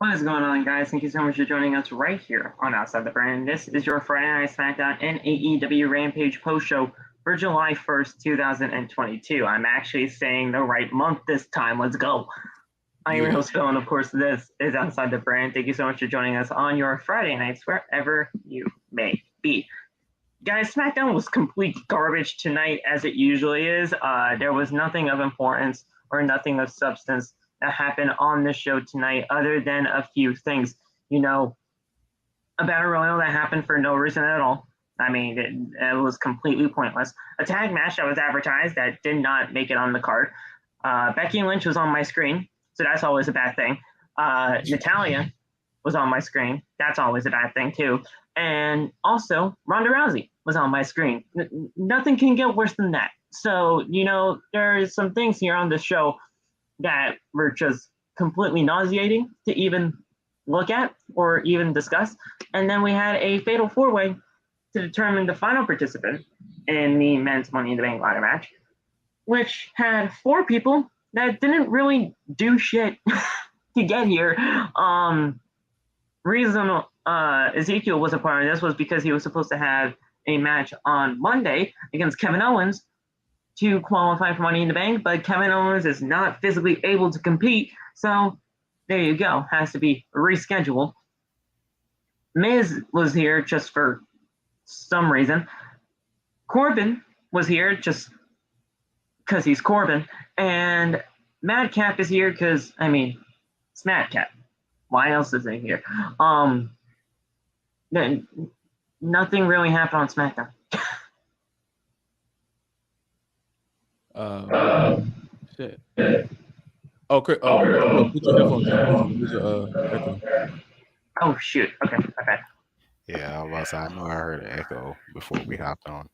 What is going on, guys? Thank you so much for joining us right here on Outside the Brand. This is your Friday Night SmackDown and AEW Rampage post-show for July 1st, 2022. I'm actually saying the right month this time. Let's go. I'm your host, Phil, and of course, this is Outside the Brand. Thank you so much for joining us on your Friday nights, wherever you may be. Guys, SmackDown was complete garbage tonight, as it usually is. There was nothing of importance or nothing of substance that happened on the show tonight, other than a few things. You know, a battle royal that happened for no reason at all. I mean, it was completely pointless. A tag match that was advertised that did not make it on the card. Becky Lynch was on my screen, so that's always a bad thing. Natalya was on my screen. That's always a bad thing, too. And also, Ronda Rousey was on my screen. Nothing can get worse than that. So, you know, there's some things here on the show that were just completely nauseating to even look at or even discuss. And then we had a fatal four-way to determine the final participant in the men's Money in the Bank ladder match, which had four people that didn't really do shit to get here. Reason Ezekiel was a part of this was because he was supposed to have a match on Monday against Kevin Owens to qualify for Money in the Bank, but Kevin Owens is not physically able to compete, so there you go. Has to be rescheduled. Miz was here just for some reason. Corbin was here just because he's Corbin, and Madcap is here because, I mean, it's Madcap. Why else is he here? Nothing really happened on SmackDown. Shit. Oh, put your headphones in. Use your echo. Oh, shoot. Okay, okay. Yeah, I know I heard an echo before we hopped on.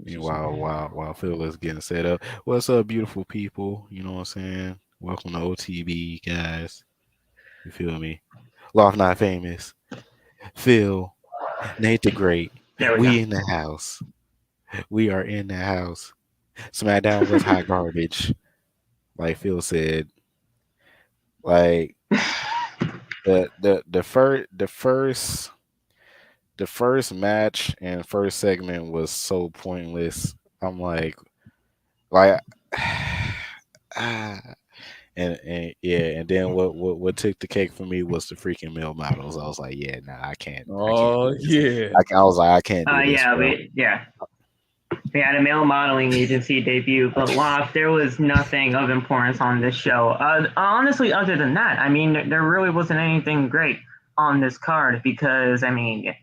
While Phil is getting set up. What's up, beautiful people? You know what I'm saying? Welcome to OTB, guys. You feel me? Loft Not Famous. Phil. Nate the Great. We in the house. We are in the house. SmackDown was hot garbage. Like Phil said. Like the first match and first segment was so pointless. I'm like and then what took the cake for me was the freaking male models. I was like, yeah, nah, I can't. Oh, yeah. I was like, I can't do this. We had a male modeling agency debut, but Loft, there was nothing of importance on this show. Honestly, other than that, I mean, there really wasn't anything great on this card because, I mean,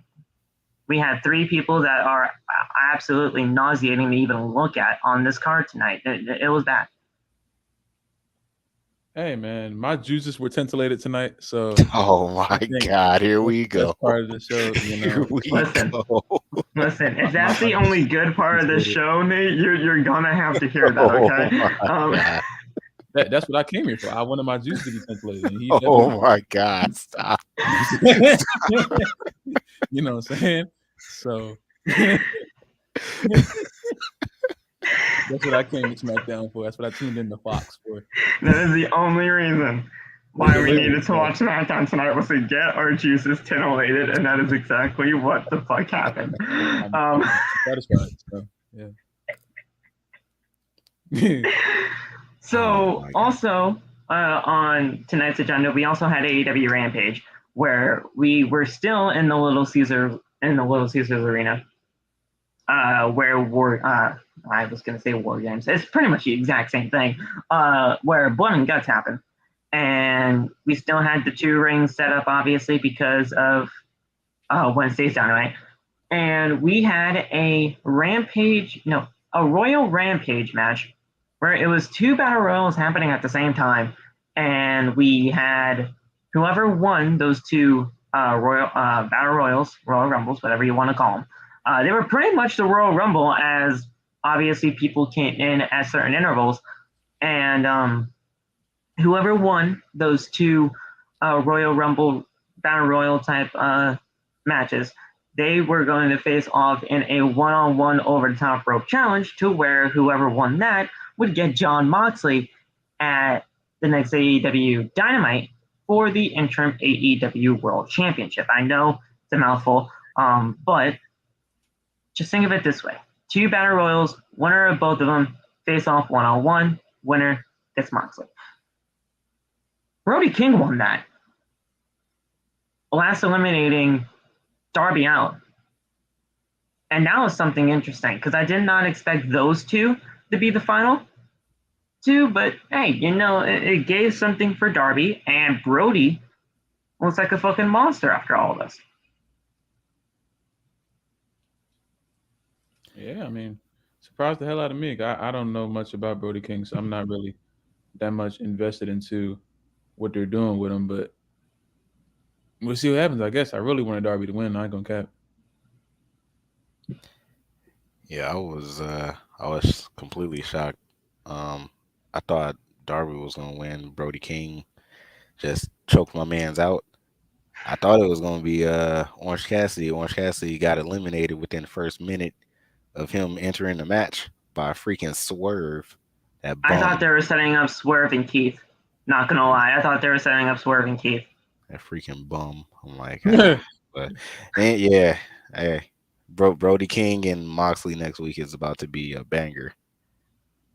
we had three people that are absolutely nauseating to even look at on this card tonight. It was bad. Hey, man, my juices were tintillated tonight, so... Oh, my God, here we go. That's part of the show, you know. Listen, if that's the only good part of the show, Nate, you're going to have to hear that, okay? That's what I came here for. I wanted my juice to be tintillated. My God, stop. You know what I'm saying? So... That's what I came to SmackDown for. That's what I tuned in to Fox for. That is the only reason why we needed to watch SmackDown tonight was to get our juices titillated, and that is exactly what the fuck happened. I'm satisfied. So, yeah. So also on tonight's agenda, we also had AEW Rampage, where we were still in the Little Caesars arena. Where I was going to say War Games. It's pretty much the exact same thing, where Blood and Guts happened. And we still had the two rings set up, obviously, because of Wednesday's Dynamite. And we had a Royal Rampage match, where it was two Battle Royals happening at the same time. And we had whoever won those two Battle Royals, Royal Rumbles, whatever you want to call them, they were pretty much the Royal Rumble, as obviously people came in at certain intervals. And whoever won those two Royal Rumble Battle Royal type matches, they were going to face off in a one-on-one over the top rope challenge, to where whoever won that would get Jon Moxley at the next AEW Dynamite for the interim AEW World Championship. I know it's a mouthful, but just think of it this way. 2 Battle Royals, winner of both of them, face off one-on-one, winner gets Moxley. Brody King won that, last eliminating Darby Allin. And now is something interesting, because I did not expect those two to be the final two, but hey, it gave something for Darby, and Brody looks like a fucking monster after all of this. Yeah, I mean, surprised the hell out of me. I don't know much about Brody King, so I'm not really that much invested into what they're doing with him, but we'll see what happens. I guess I really wanted Darby to win. I ain't gonna cap. Yeah, I was completely shocked. I thought Darby was gonna win. Brody King just choked my man's out. I thought it was gonna be Orange Cassidy. Orange Cassidy got eliminated within the first minute of him entering the match by a freaking swerve. That I thought bum. they were setting up Swerve and Keith. Not gonna lie, I thought they were setting up Swerve and Keith. That freaking bum. I'm like, but and yeah, hey, Brody King and Moxley next week is about to be a banger.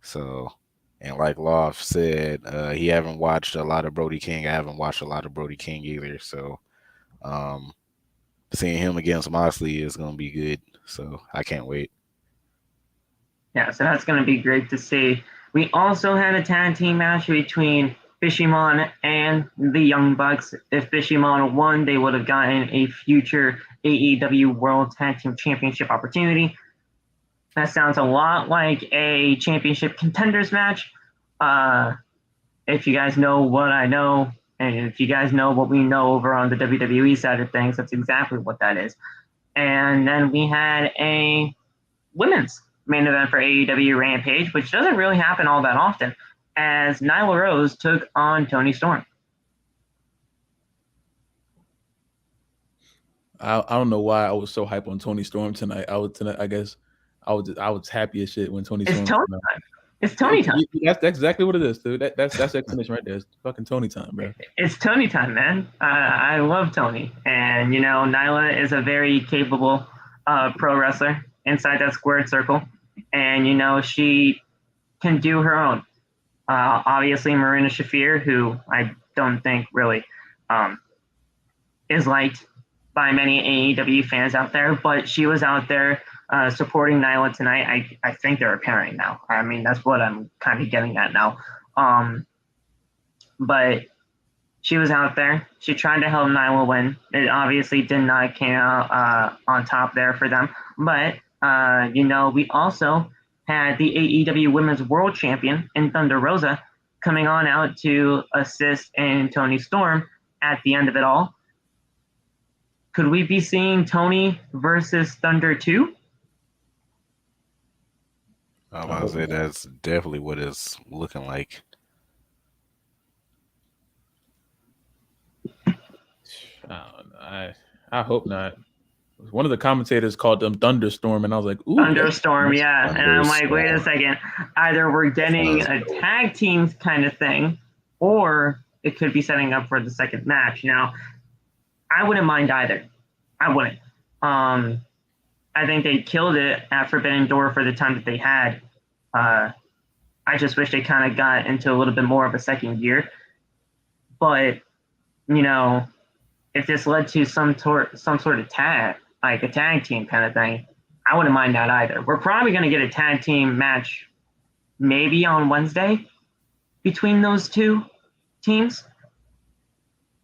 So, and like Loft said, he haven't watched a lot of Brody King. I haven't watched a lot of Brody King either. So, seeing him against Moxley is gonna be good. So I can't wait. Yeah, so that's going to be great to see. We also had a tag team match between Bichimon and the Young Bucks. If Bichimon won, they would have gotten a future AEW World Tag Team Championship opportunity. That sounds a lot like a championship contenders match. If you guys know what I know, and if you guys know what we know over on the WWE side of things, that's exactly what that is. And then we had a women's main event for AEW Rampage, which doesn't really happen all that often, as Nyla Rose took on Toni Storm. I don't know why I was so hype on Toni Storm tonight. I guess I was happy as shit when Toni Storm. It's Toni time. It's Toni time. That's exactly what it is, dude. That's explanation right there. It's fucking Toni time, bro. It's Toni time, man. I love Toni, and Nyla is a very capable pro wrestler inside that squared circle, and she can do her own. Obviously, Marina Shafir, who I don't think really is liked by many AEW fans out there, but she was out there supporting Nyla tonight. I think they're a pairing now. I mean, that's what I'm kind of getting at now. But she was out there. She tried to help Nyla win. It obviously did not come out on top there for them. But, we also had the AEW Women's World Champion in Thunder Rosa coming on out to assist in Toni Storm at the end of it all. Could we be seeing Toni versus Thunder 2? I'm about to say that's definitely what it's looking like. I hope not. One of the commentators called them Thunderstorm, and I was like, ooh. Thunderstorm, yeah. And I'm like, wait a second. Either we're getting a tag team kind of thing, or it could be setting up for the second match. Now, I wouldn't mind either. I wouldn't. I think they killed it at Forbidden Door for the time that they had. I just wish they kind of got into a little bit more of a second gear. But, if this led to some sort of tag, like a tag team kind of thing, I wouldn't mind that either. We're probably going to get a tag team match maybe on Wednesday between those two teams,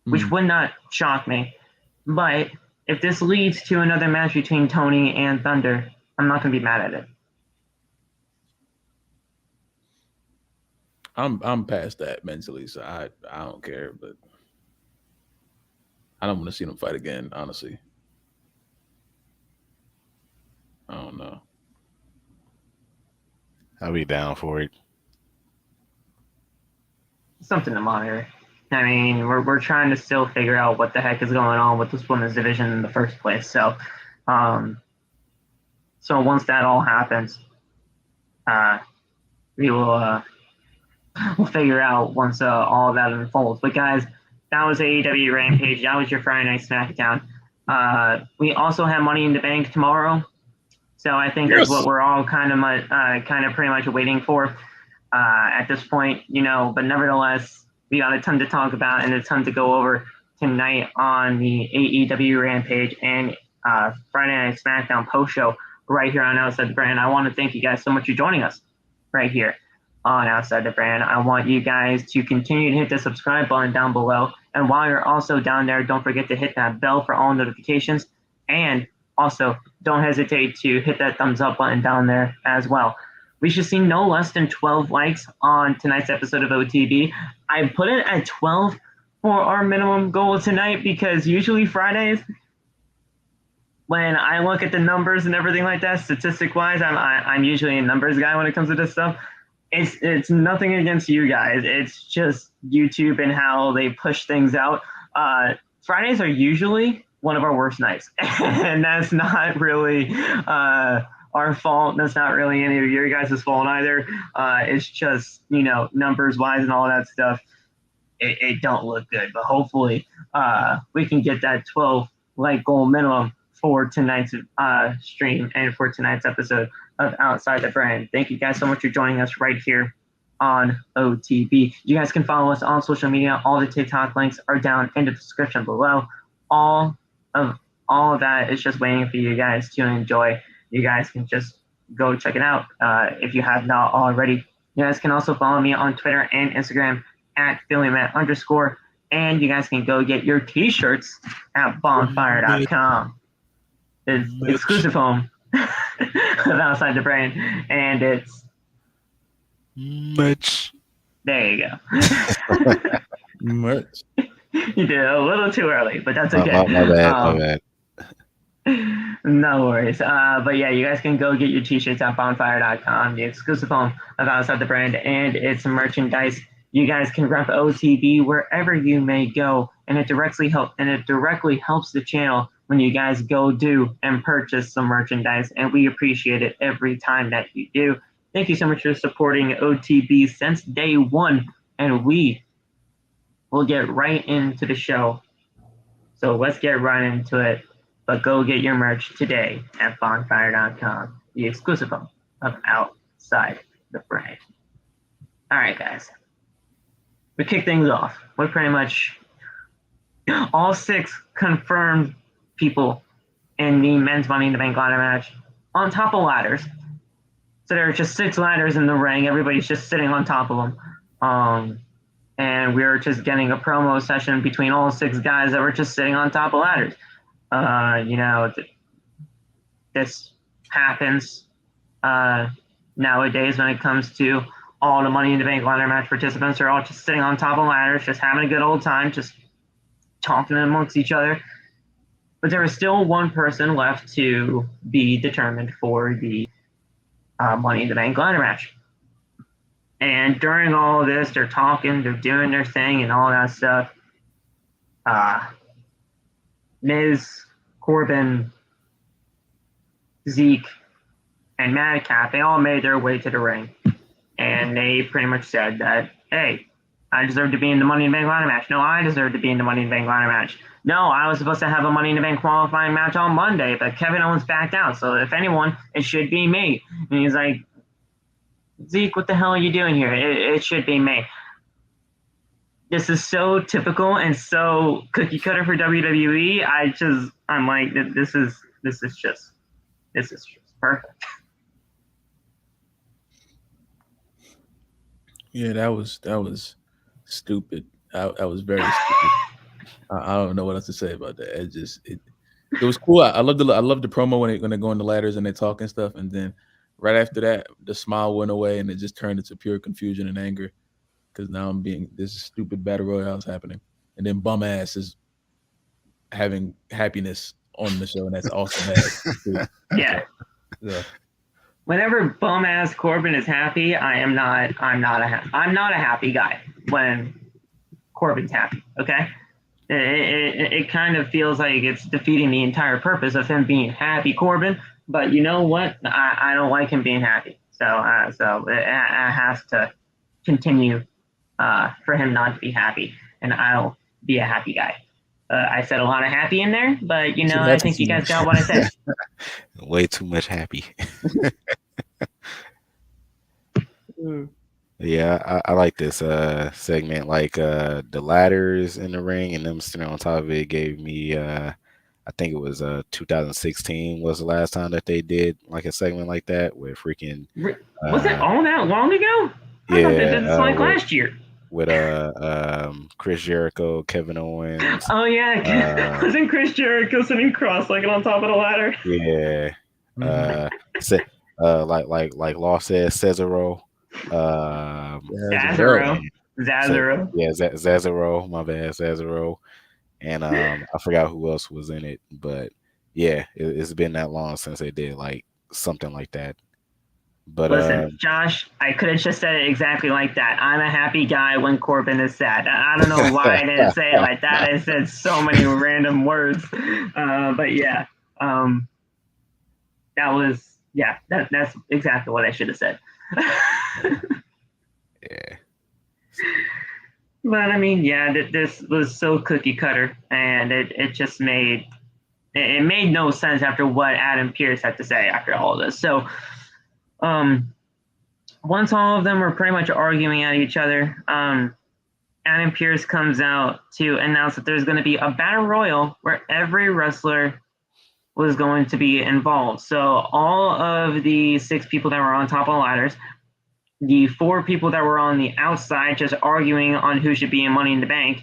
which would not shock me. But if this leads to another match between Toni and Thunder, I'm not going to be mad at it. I'm past that mentally, so I don't care, but I don't want to see them fight again, honestly. I don't know. I'll be down for it. Something to monitor. I mean, we're trying to still figure out what the heck is going on with this women's division in the first place. So, so once that all happens, we will we'll figure out once all of that unfolds. But guys, that was AEW Rampage. That was your Friday Night SmackDown. We also have Money in the Bank tomorrow, so I think that's what we're all kind of pretty much waiting for at this point, But nevertheless, we got a ton to talk about and a ton to go over tonight on the AEW Rampage and Friday Night SmackDown post show right here on Outside the Brand. I want to thank you guys so much for joining us right here on Outside the Brand. I want you guys to continue to hit the subscribe button down below. And while you're also down there, don't forget to hit that bell for all notifications. And also, don't hesitate to hit that thumbs up button down there as well. We should see no less than 12 likes on tonight's episode of OTB. I put it at 12 for our minimum goal tonight because usually Fridays, when I look at the numbers and everything like that, statistic-wise, I'm usually a numbers guy when it comes to this stuff. It's nothing against you guys. It's just YouTube and how they push things out. Fridays are usually one of our worst nights, and that's not really our fault. That's not really any of your guys' fault either. It's just, numbers-wise and all that stuff, it don't look good. But hopefully we can get that 12 like goal minimum for tonight's stream and for tonight's episode of Outside the Brand. Thank you guys so much for joining us right here on OTB. You guys can follow us on social media. All the TikTok links are down in the description below. All of that is just waiting for you guys to enjoy. You guys can just go check it out if you have not already. You guys can also follow me on Twitter and Instagram at PhillyMatt_. And you guys can go get your t-shirts at bonfire.com. It's exclusive home of Outside the Brand, and it's merch. There you go. Merch. You did a little too early, but that's okay. My bad. No worries. But yeah, you guys can go get your t-shirts at bonfire.com, the exclusive home of Outside the Brand, and its merchandise. You guys can rep OTB wherever you may go, and it directly helps the channel when you guys go do and purchase some merchandise, and we appreciate it every time that you do. Thank you so much for supporting OTB since day one, and we will get right into the show. So let's get right into it, but go get your merch today at bonfire.com, the exclusive home of Outside the Brand. All right, guys. We kick things off. We're pretty much all 6 confirmed people in the men's Money in the Bank ladder match on top of ladders. So there are just 6 ladders in the ring. Everybody's just sitting on top of them. And we're just getting a promo session between all 6 guys that were just sitting on top of ladders. This happens nowadays when it comes to all the Money in the Bank ladder match participants are all just sitting on top of ladders, just having a good old time, just talking amongst each other. But there is still one person left to be determined for the Money in the Bank ladder match. And during all of this, they're talking, they're doing their thing and all that stuff. Miz, Corbin, Zeke, and Madcap, they all made their way to the ring. And they pretty much said that, hey, I deserve to be in the Money in the Bank ladder match. No, I deserve to be in the Money in the Bank ladder match. No, I was supposed to have a Money in the Bank qualifying match on Monday, but Kevin Owens backed out. So if anyone, it should be me. And he's like, Zeke, what the hell are you doing here? It should be me. This is so typical and so cookie cutter for WWE. I'm like, this is just perfect. Yeah, that was stupid. I was very stupid. I don't know what else to say about that. It was cool. I loved the promo when they go on the ladders and they talk and stuff, and then right after that, the smile went away and it just turned into pure confusion and anger because now this stupid battle royale is happening, and then bum ass is having happiness on the show, and that's also bad. Yeah. Whenever bum ass Corbin is happy, I'm not a happy guy when Corbin's happy. Okay, it kind of feels like it's defeating the entire purpose of him being happy, Corbin. But you know what? I don't like him being happy. So it has to continue for him not to be happy, and I'll be a happy guy. I said a lot of happy in there, but I think you guys got what I said. Way too much happy. Yeah, I like this segment. Like the ladders in the ring and them sitting on top of it gave me I think it was 2016 was the last time that they did like a segment like that where freaking was it all that long ago? I thought they did this like last year. With Chris Jericho, Kevin Owens. Oh yeah, wasn't Chris Jericho sitting cross-legged on top of the ladder? Yeah. Like Law says, Cesaro. Zazaro. Yeah, Zazaro. My bad, Zazaro. And I forgot who else was in it, but yeah, it's been that long since they did like something like that. But listen, Josh, I could have just said it exactly like that. I'm a happy guy when Corbin is sad. I don't know why I didn't say it like that. I said so many random words, but yeah, that's exactly what I should have said. Yeah. But I mean, yeah, this was so cookie cutter, and it just made no sense after what Adam Pearce had to say after all of this. So, once all of them were pretty much arguing at each other, Adam Pearce comes out to announce that there's going to be a battle royal where every wrestler was going to be involved. So all of the 6 people that were on top of the ladders, the 4 people that were on the outside just arguing on who should be in Money in the Bank,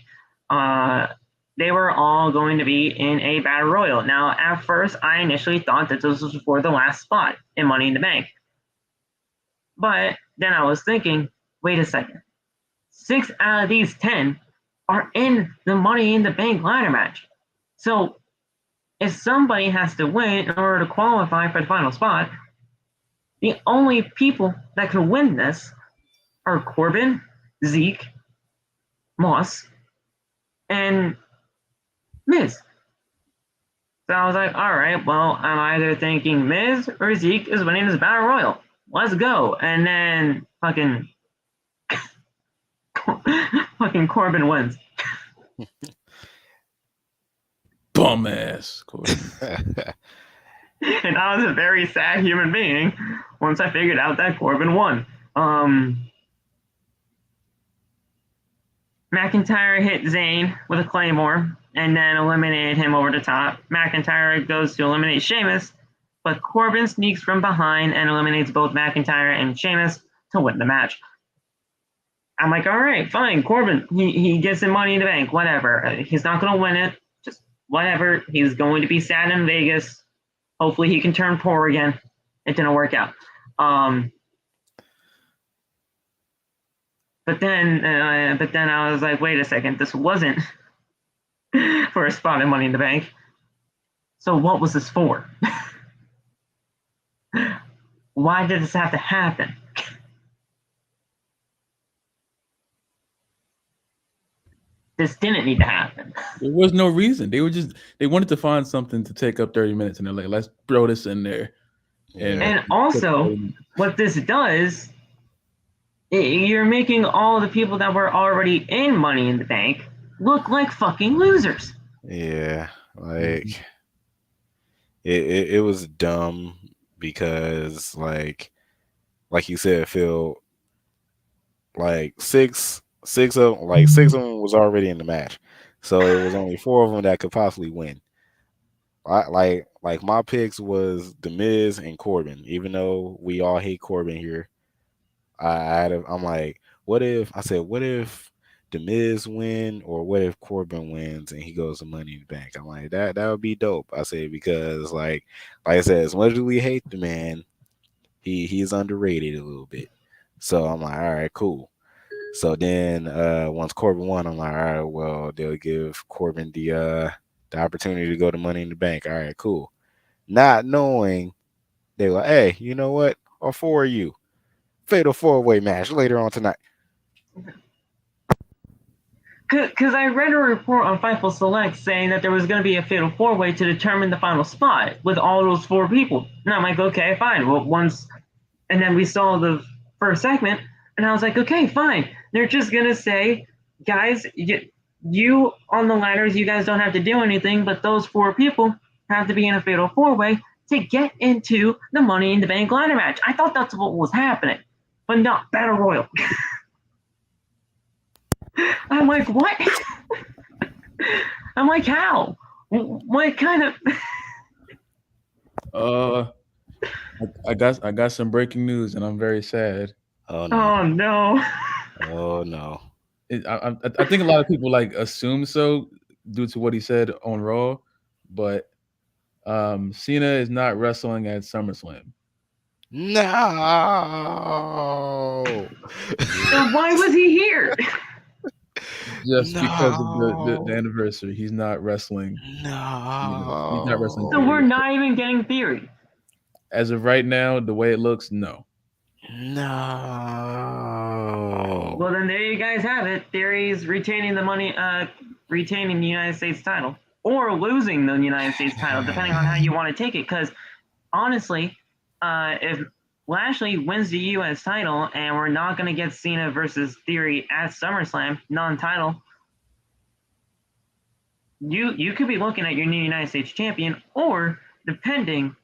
they were all going to be in a battle royal. Now, at first, I initially thought that this was for the last spot in Money in the Bank. But then I was thinking, wait a second. 6 out of these 10 are in the Money in the Bank ladder match. So if somebody has to win in order to qualify for the final spot, the only people that can win this are Corbin, Zeke, Moss, and Miz. So I was like, all right, well, I'm either thinking Miz or Zeke is winning this battle royal. Let's go. And then fucking Corbin wins. Bum ass Corbin. And I was a very sad human being once I figured out that Corbin won. McIntyre hit Zayn with a Claymore and then eliminated him over the top. McIntyre goes to eliminate Sheamus, but Corbin sneaks from behind and eliminates both McIntyre and Sheamus to win the match. I'm like, all right, fine, Corbin, he gets in Money in the Bank, whatever. He's not going to win it, just whatever. He's going to be sad in Vegas. Hopefully he can turn poor again. It didn't work out. But then I was like, wait a second, this wasn't for a spot in Money in the Bank. So what was this for? Why did this have to happen? This didn't need to happen. There was no reason. They wanted to find something to take up 30 minutes, and they're like, let's throw this in there. And also, what this does, you're making all the people that were already in Money in the Bank look like fucking losers. Yeah, like it was dumb because like you said, Phil, like six of them was already in the match, so it was only 4 of them that could possibly win. Like my picks was The Miz and Corbin, even though we all hate Corbin here. I'm like, what if The Miz win, or what if Corbin wins and he goes to Money in the Bank? I'm like, that would be dope. I say, because like I said, as much as we hate the man, he's underrated a little bit. So I'm like, all right, cool. So then once Corbin won, I'm like, all right, well, they'll give Corbin the opportunity to go to Money in the Bank. All right, cool. Not knowing, they were like, hey, you know what? I'll for you. Fatal 4-way match later on tonight. Because I read a report on Fightful Select saying that there was going to be a fatal 4-way to determine the final spot with all those 4 people. And I'm like, okay, fine. Well, and then we saw the first segment And I was like, okay, fine. They're just going to say, guys, you on the ladders, you guys don't have to do anything, but those 4 people have to be in a fatal 4-way to get into the Money in the Bank ladder match. I thought that's what was happening, but not Battle Royal. I'm like, what? I'm like, how? What kind of... I got some breaking news, and I'm very sad. Oh no! Oh no! Oh no! I think a lot of people like assume so due to what he said on Raw, but Cena is not wrestling at SummerSlam. No. So why was he here? Just because of the anniversary, he's not wrestling. No. He's not wrestling. So we're not even getting Theory. As of right now, the way it looks, no. No. Well, then there you guys have it. Theory's retaining the money, retaining the United States title, or losing the United States title, depending on how you want to take it. Because honestly, if Lashley wins the U.S. title and we're not going to get Cena versus Theory at SummerSlam, non-title, you could be looking at your new United States champion, or depending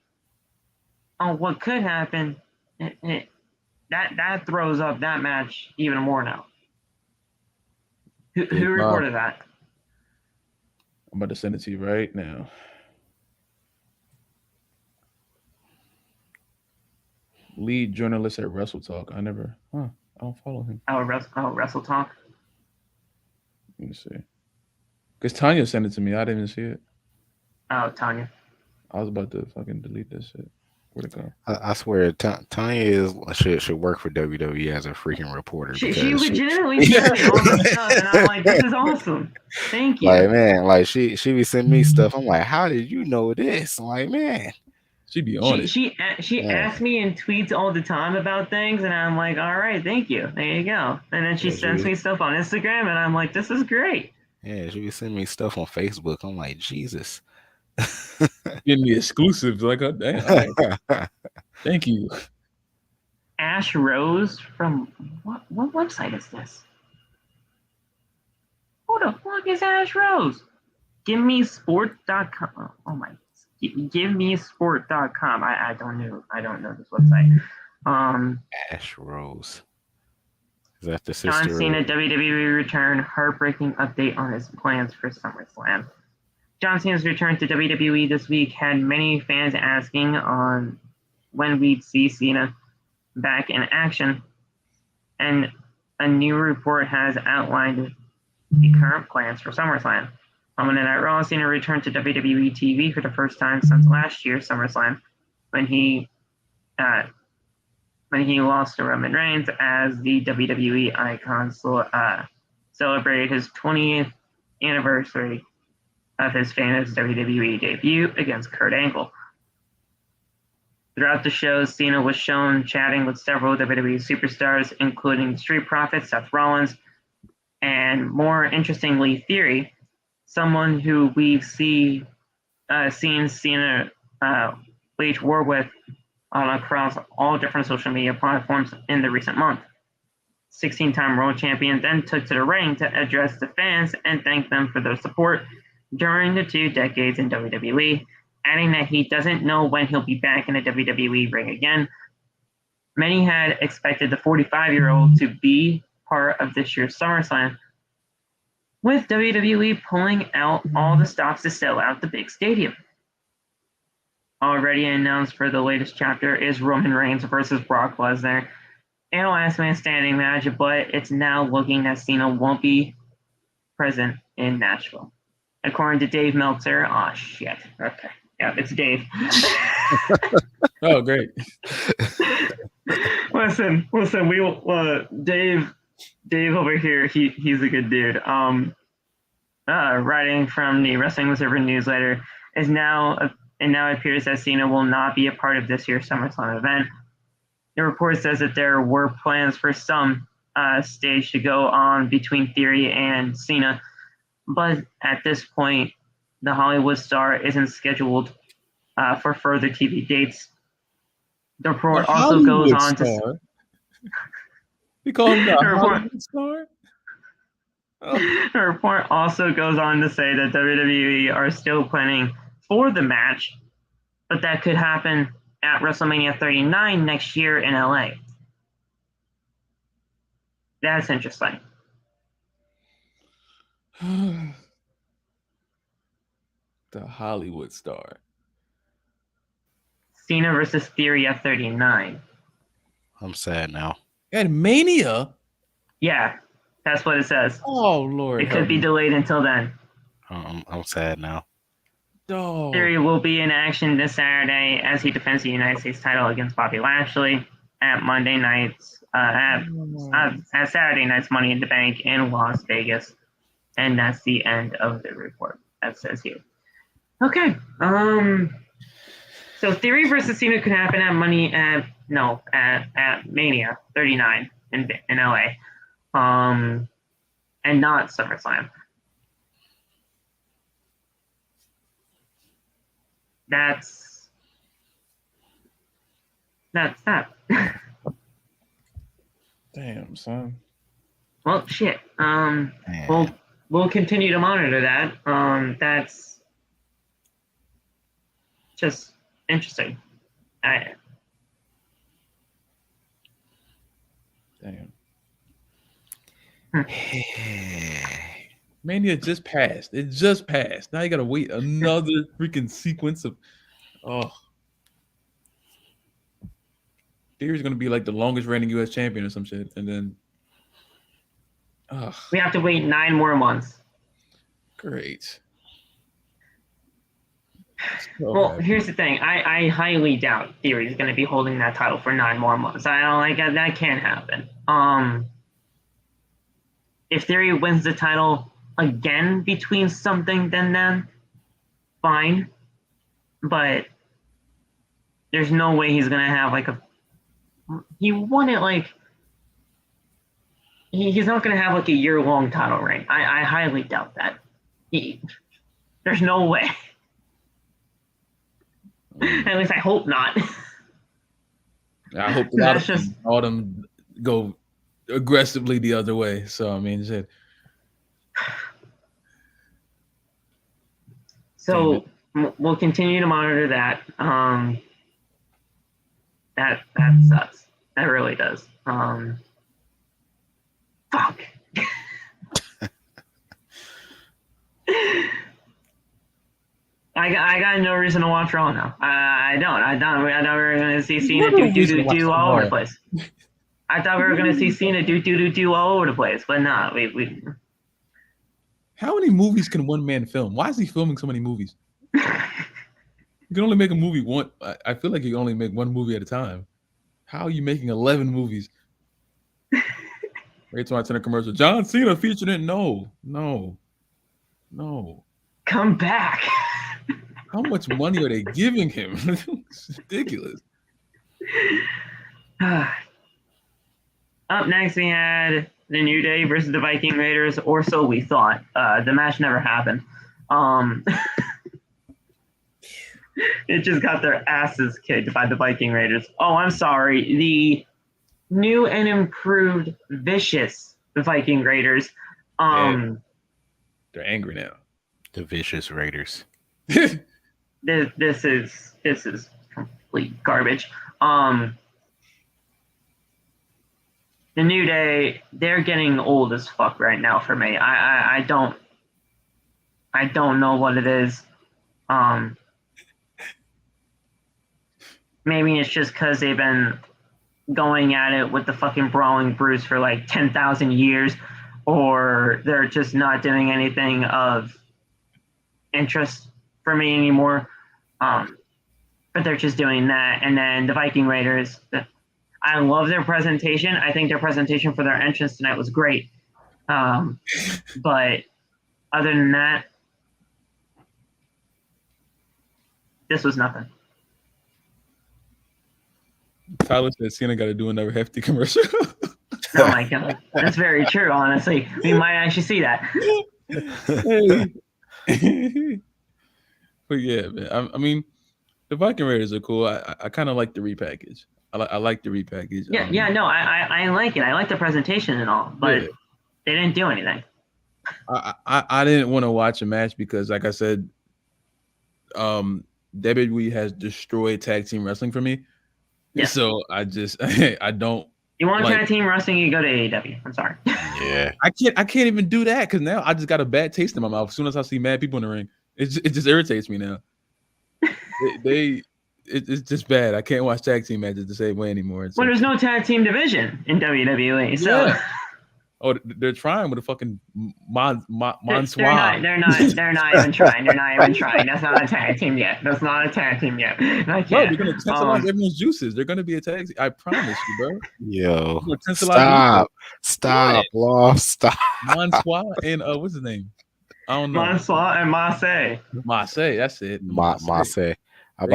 on what could happen, that throws up that match even more now. Who reported that? I'm about to send it to you right now. Lead journalist at Wrestle Talk. I don't follow him. Wrestle Talk. Let me see. Because Tanya sent it to me. I didn't even see it. Oh, Tanya. I was about to fucking delete this shit. Where'd it go? I swear, Tanya should work for WWE as a freaking reporter. She legitimately sent me all this stuff, and I'm like, this is awesome. Thank you. Like, man, like she be sending me stuff. I'm like, how did you know this? I'm like, man. She be on it. She asks me in tweets all the time about things, and I'm like, all right, thank you. There you go. And then she sends me stuff on Instagram, and I'm like, this is great. Yeah, she be sending me stuff on Facebook. I'm like, Jesus. Getting me exclusives. Like, oh, damn. Right. Thank you. Ash Rose from what website is this? Who the fuck is Ash Rose? GiveMeSport.com. Oh my. GiveMeSport.com. I don't know this website. Ash Rose. Is that the sister? John Cena WWE return. Heartbreaking update on his plans for SummerSlam. John Cena's return to WWE this week had many fans asking on when we'd see Cena back in action, and a new report has outlined the current plans for SummerSlam. On Monday Night Raw, Cena returned to WWE TV for the first time since last year's SummerSlam, when he lost to Roman Reigns as the WWE icon celebrated his 20th anniversary of his famous WWE debut against Kurt Angle. Throughout the show, Cena was shown chatting with several WWE superstars, including Street Profits, Seth Rollins, and more interestingly, Theory, someone who we've seen Cena wage war with across all different social media platforms in the recent month. 16-time world champion then took to the ring to address the fans and thank them for their support during the 2 decades in WWE, adding that he doesn't know when he'll be back in a WWE ring again. Many had expected the 45-year-old to be part of this year's SummerSlam, with WWE pulling out all the stops to sell out the big stadium. Already announced for the latest chapter is Roman Reigns versus Brock Lesnar in a last man standing match, but it's now looking that Cena won't be present in Nashville. According to Dave Meltzer, shit. Okay. Yeah, it's Dave. Oh, great. Listen, we will, Dave over here, he's a good dude. Writing from the Wrestling Observer newsletter it now appears that Cena will not be a part of this year's SummerSlam event. The report says that there were plans for some stage to go on between Theory and Cena, but at this point, the Hollywood star isn't scheduled for further TV dates. The report also goes on to We call him the The report- Hollywood star. Oh. The report also goes on to say that WWE are still planning for the match, but that could happen at WrestleMania 39 next year in LA. That's interesting. The Hollywood star. Cena versus Theory at 39. I'm sad now. At Mania? Yeah, that's what it says. Oh, Lord. It could be delayed until then. I'm sad now. Oh. Theory will be in action this Saturday as he defends the United States title against Bobby Lashley at Monday nights, at Saturday night's Money in the Bank in Las Vegas. And that's the end of the report. That says here. Okay. So Theory versus Cena could happen at Mania 39 in LA. And not SummerSlam. That's that. Damn, son. Well, shit. We'll continue to monitor that. That's just interesting. Damn. Mania just passed. It just passed. Now you gotta wait another freaking sequence of Theory's gonna be like the longest reigning US champion or some shit. And then we have to wait 9 more months. Great. Well, here's the thing. I highly doubt Theory is going to be holding that title for 9 more months. I don't like that. That can't happen. If Theory wins the title again between something then fine. But there's no way he's going to have he won it he's not going to have a year-long title reign. I highly doubt that. There's no way. At least I hope not. I hope all them go aggressively the other way. So I mean, shit. So we'll continue to monitor that. That sucks. That really does. Fuck. I got no reason to watch Raw now. I thought we were going to see Cena do all over the place. I thought we were going to see Cena do all over the place, but nah, we. How many movies can one man film? Why is he filming so many movies? You can only make a movie one. I feel like you can only make one movie at a time. How are you making 11 movies? Every time I turn a commercial, John Cena featured in. No. Come back. How much money are they giving him? It's ridiculous. Up next, we had the New Day versus the Viking Raiders, or so we thought. The match never happened. It just got their asses kicked by the Viking Raiders. Oh, I'm sorry. The new and improved vicious Viking Raiders. They're angry now. The vicious Raiders. This is complete garbage. The New Day, they're getting old as fuck right now for me. I don't know what it is. Maybe it's just because they've been going at it with the fucking Brawling Brutes for 10,000 years, or they're just not doing anything of interest for me anymore. But they're just doing that. And then the Viking Raiders, I love their presentation. I think their presentation for their entrance tonight was great. But other than that, this was nothing. Tyler said Cena got to do another hefty commercial. Oh my god, that's very true. Honestly, we might actually see that. But yeah, man. I mean, The Viking Raiders are cool. I kind of like the repackage. I like the repackage. Yeah, no, I like it. I like the presentation and all, but they didn't do anything. I didn't want to watch a match because, like I said, WWE has destroyed tag team wrestling for me. Yeah. So I don't. You want tag team wrestling? You go to AEW. I'm sorry. Yeah. I can't even do that because now I just got a bad taste in my mouth as soon as I see mad people in the ring. It just irritates me now. It's just bad. I can't watch tag team matches the same way anymore. Well, there's no tag team division in WWE, so. Yeah. Oh, they're trying with a fucking Monsoir. They're not even trying. They're not even trying. That's not a tag team yet. That's not a tag team yet. Not no, yet. they're gonna tantalize everyone's juices. They're gonna be a tag team. I promise you, bro. Yo, stop, Law, stop. Monsoir and what's his name? I don't know. Monsoir and Marseille. Marseille, that's it. Marseille. I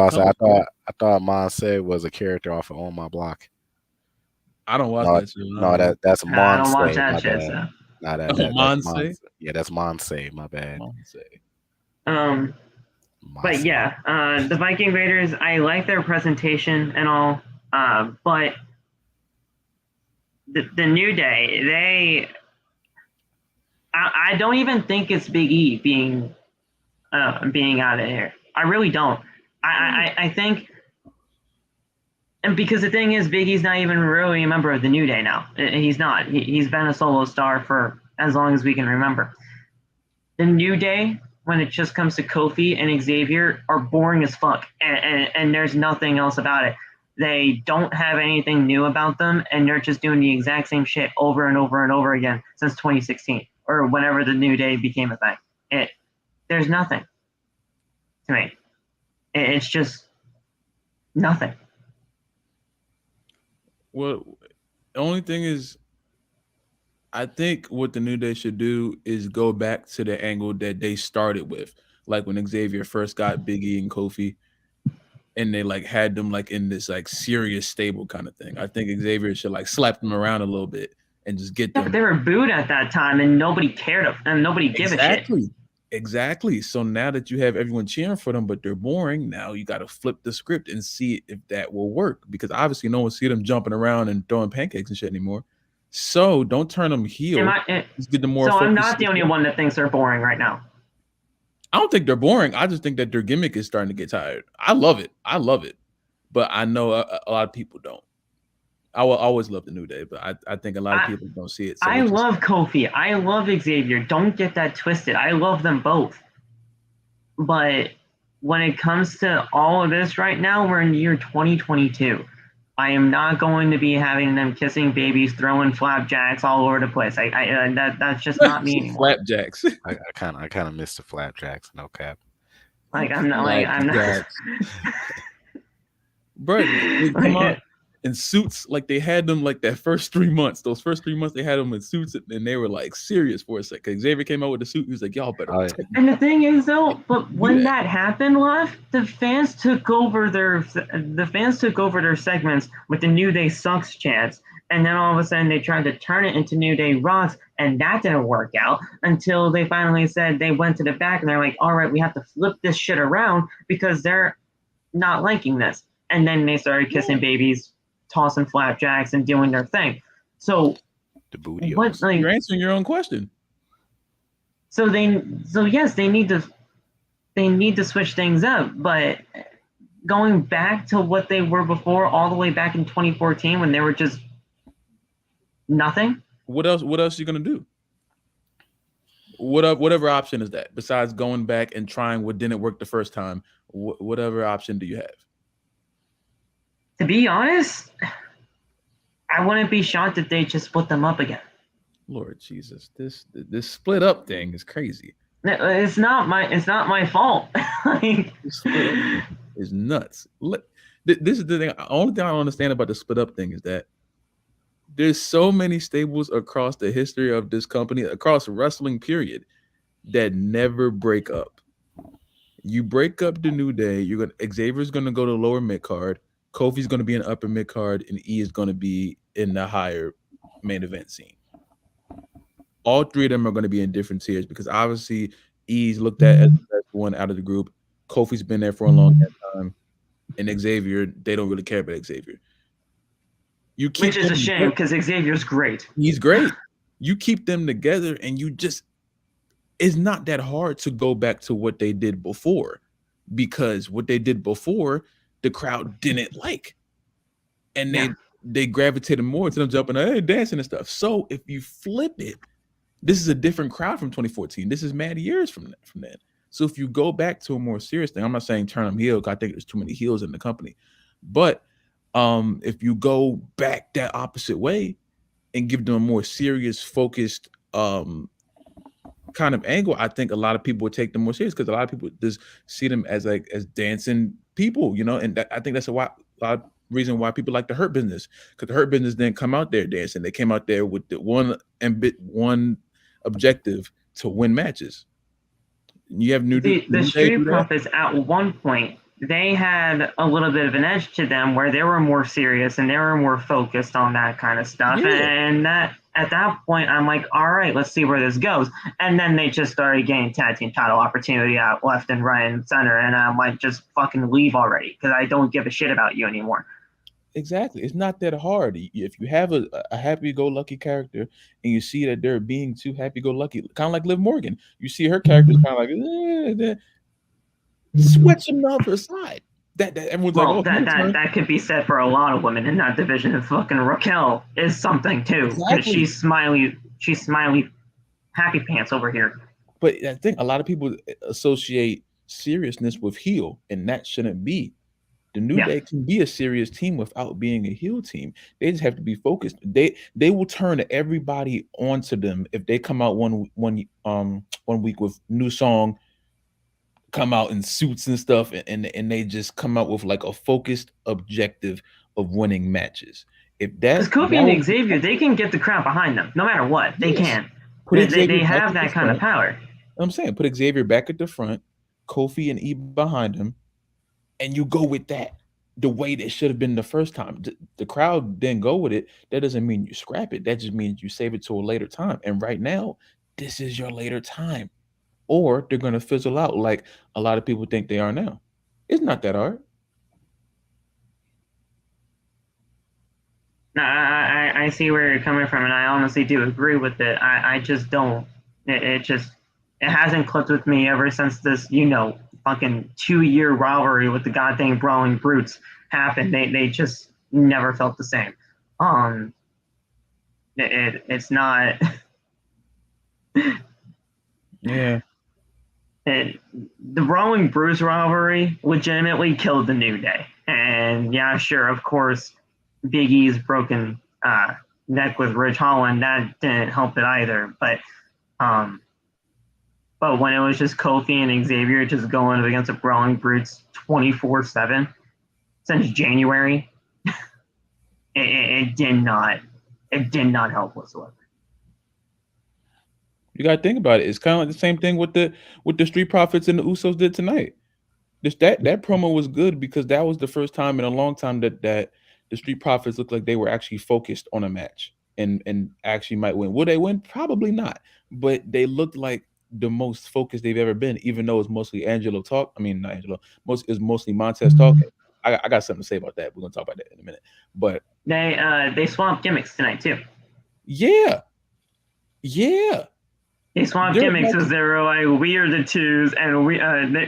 thought Marseille was a character off of On My Block. I don't watch that shit. No, that's Monse. I don't watch that shit. So. No, that's Monse. Yeah, that's Monse. My bad. Monse. But yeah, the Viking Raiders. I like their presentation and all. But the New Day, I don't even think it's Big E being out of here. I really don't. I think. And because the thing is, Big E's not even really a member of the New Day now. He's not. He's been a solo star for as long as we can remember. The New Day, when it just comes to Kofi and Xavier, are boring as fuck. And there's nothing else about it. They don't have anything new about them, and they're just doing the exact same shit over and over and over again since 2016, or whenever the New Day became a thing. There's nothing to me. It's just nothing. Well, the only thing is, I think what the New Day should do is go back to the angle that they started with, like when Xavier first got Big E and Kofi, and they like had them like in this like serious stable kind of thing. I think Xavier should like slap them around a little bit and just get them. But they were booed at that time, and nobody cared, and nobody gave a shit. Exactly. So now that you have everyone cheering for them, but they're boring, now you got to flip the script and see if that will work. Because obviously no one see them jumping around and throwing pancakes and shit anymore. So don't turn them heel. Just get them more. So I'm not the only one that thinks they're boring right now. I don't think they're boring. I just think that their gimmick is starting to get tired. I love it. But I know a lot of people don't. I will always love the New Day, but I think a lot of people don't see it. So I love Kofi. I love Xavier. Don't get that twisted. I love them both. But when it comes to all of this right now, we're in the year 2022. I am not going to be having them kissing babies, throwing flapjacks all over the place. That's just not me anymore. Flapjacks. I kind of miss the flapjacks. No cap. I'm not. Bro, come on. In suits, like they had them like that first 3 months. Those first 3 months, they had them in suits, and they were like serious for a second. Xavier came out with the suit. He was like, "Y'all better." And the thing is, though, but when that happened, the fans took over their segments with the New Day sucks chants, and then all of a sudden they tried to turn it into New Day rocks, and that didn't work out until they finally said they went to the back and they're like, "All right, we have to flip this shit around because they're not liking this," and then they started kissing babies, tossing flapjacks, and doing their thing. So the booty. You're answering your own question. So yes, they need to switch things up, but going back to what they were before, all the way back in 2014 when they were just nothing. What else are you gonna do? Whatever option is that besides going back and trying what didn't work the first time? Whatever option do you have? To be honest, I wouldn't be shocked if they just split them up again. Lord Jesus, this split up thing is crazy. It's not my fault. It's nuts. This is the thing. The only thing I don't understand about the split up thing is that there's so many stables across the history of this company, across wrestling period, that never break up. You break up the New Day, Xavier's gonna go to lower mid card. Kofi's going to be in upper mid card, and E is going to be in the higher main event scene. All three of them are going to be in different tiers because obviously E's looked at as the best one out of the group. Kofi's been there for a long time. and Xavier, they don't really care about Xavier. You keep Which is a shame because Xavier's great. He's great. You keep them together, and it's not that hard to go back to what they did before, because what they did before, the crowd didn't like, and they gravitated more to them jumping, hey, dancing and stuff. So if you flip it, this is a different crowd from 2014. This is mad years from then. So if you go back to a more serious thing, I'm not saying turn them heel, because I think there's too many heels in the company, but if you go back that opposite way and give them a more serious, focused kind of angle, I think a lot of people would take them more serious, because a lot of people just see them as dancing people, and I think that's a lot reason why people like the Hurt Business, because the Hurt Business didn't come out there dancing. They came out there with the one objective to win matches. You have the Street Profits at one point, they had a little bit of an edge to them where they were more serious and they were more focused on that kind of stuff. Yeah. And that at that point, I'm like, all right, let's see where this goes. And then they just started getting tag team title opportunity out left and right and center. And I'm like, just fucking leave already, because I don't give a shit about you anymore. Exactly. It's not that hard. If you have a happy-go-lucky character and you see that they're being too happy-go-lucky, kind of like Liv Morgan, you see her character's kind of like, switch them off her side. That everyone's like, that could be said for a lot of women in that division. And fucking Raquel is something too, because she's smiley, happy pants over here. But I think a lot of people associate seriousness with heel, and that shouldn't be. The New Day can be a serious team without being a heel team. They just have to be focused. They will turn everybody onto them if they come out one week with new song, come out in suits and stuff, and they just come out with like a focused objective of winning matches. If that, because Kofi and Xavier, they can get the crowd behind them no matter what. They can. They have that kind of power. I'm saying, put Xavier back at the front, Kofi and E behind him, and you go with that the way that should have been the first time. The crowd didn't go with it. That doesn't mean you scrap it. That just means you save it to a later time. And right now, this is your later time. Or they're going to fizzle out like a lot of people think they are now. It's not that hard. No, I see where you're coming from, and I honestly do agree with it. I just don't. It hasn't clicked with me ever since this, fucking 2-year rivalry with the goddamn Brawling Brutes happened. They just never felt the same. It's not. Yeah. The Brawling Brutes rivalry legitimately killed the New Day. And yeah, sure, of course, Big E's broken neck with Ridge Holland, that didn't help it either. But when it was just Kofi and Xavier just going against the Brawling Brutes 24/7 since January, it did not help whatsoever. You gotta think about it. It's kind of like the same thing with the Street Profits and the Usos did tonight. That promo was good because that was the first time in a long time that the Street Profits looked like they were actually focused on a match and actually might win. Will they win? Probably not. But they looked like the most focused they've ever been, even though it's mostly Angelo talk. I mean, not Angelo. It's mostly Montez talking. I got something to say about that. We're gonna talk about that in a minute. But they swapped gimmicks tonight too. Yeah. They swapped gimmicks because they were like, we are the twos, and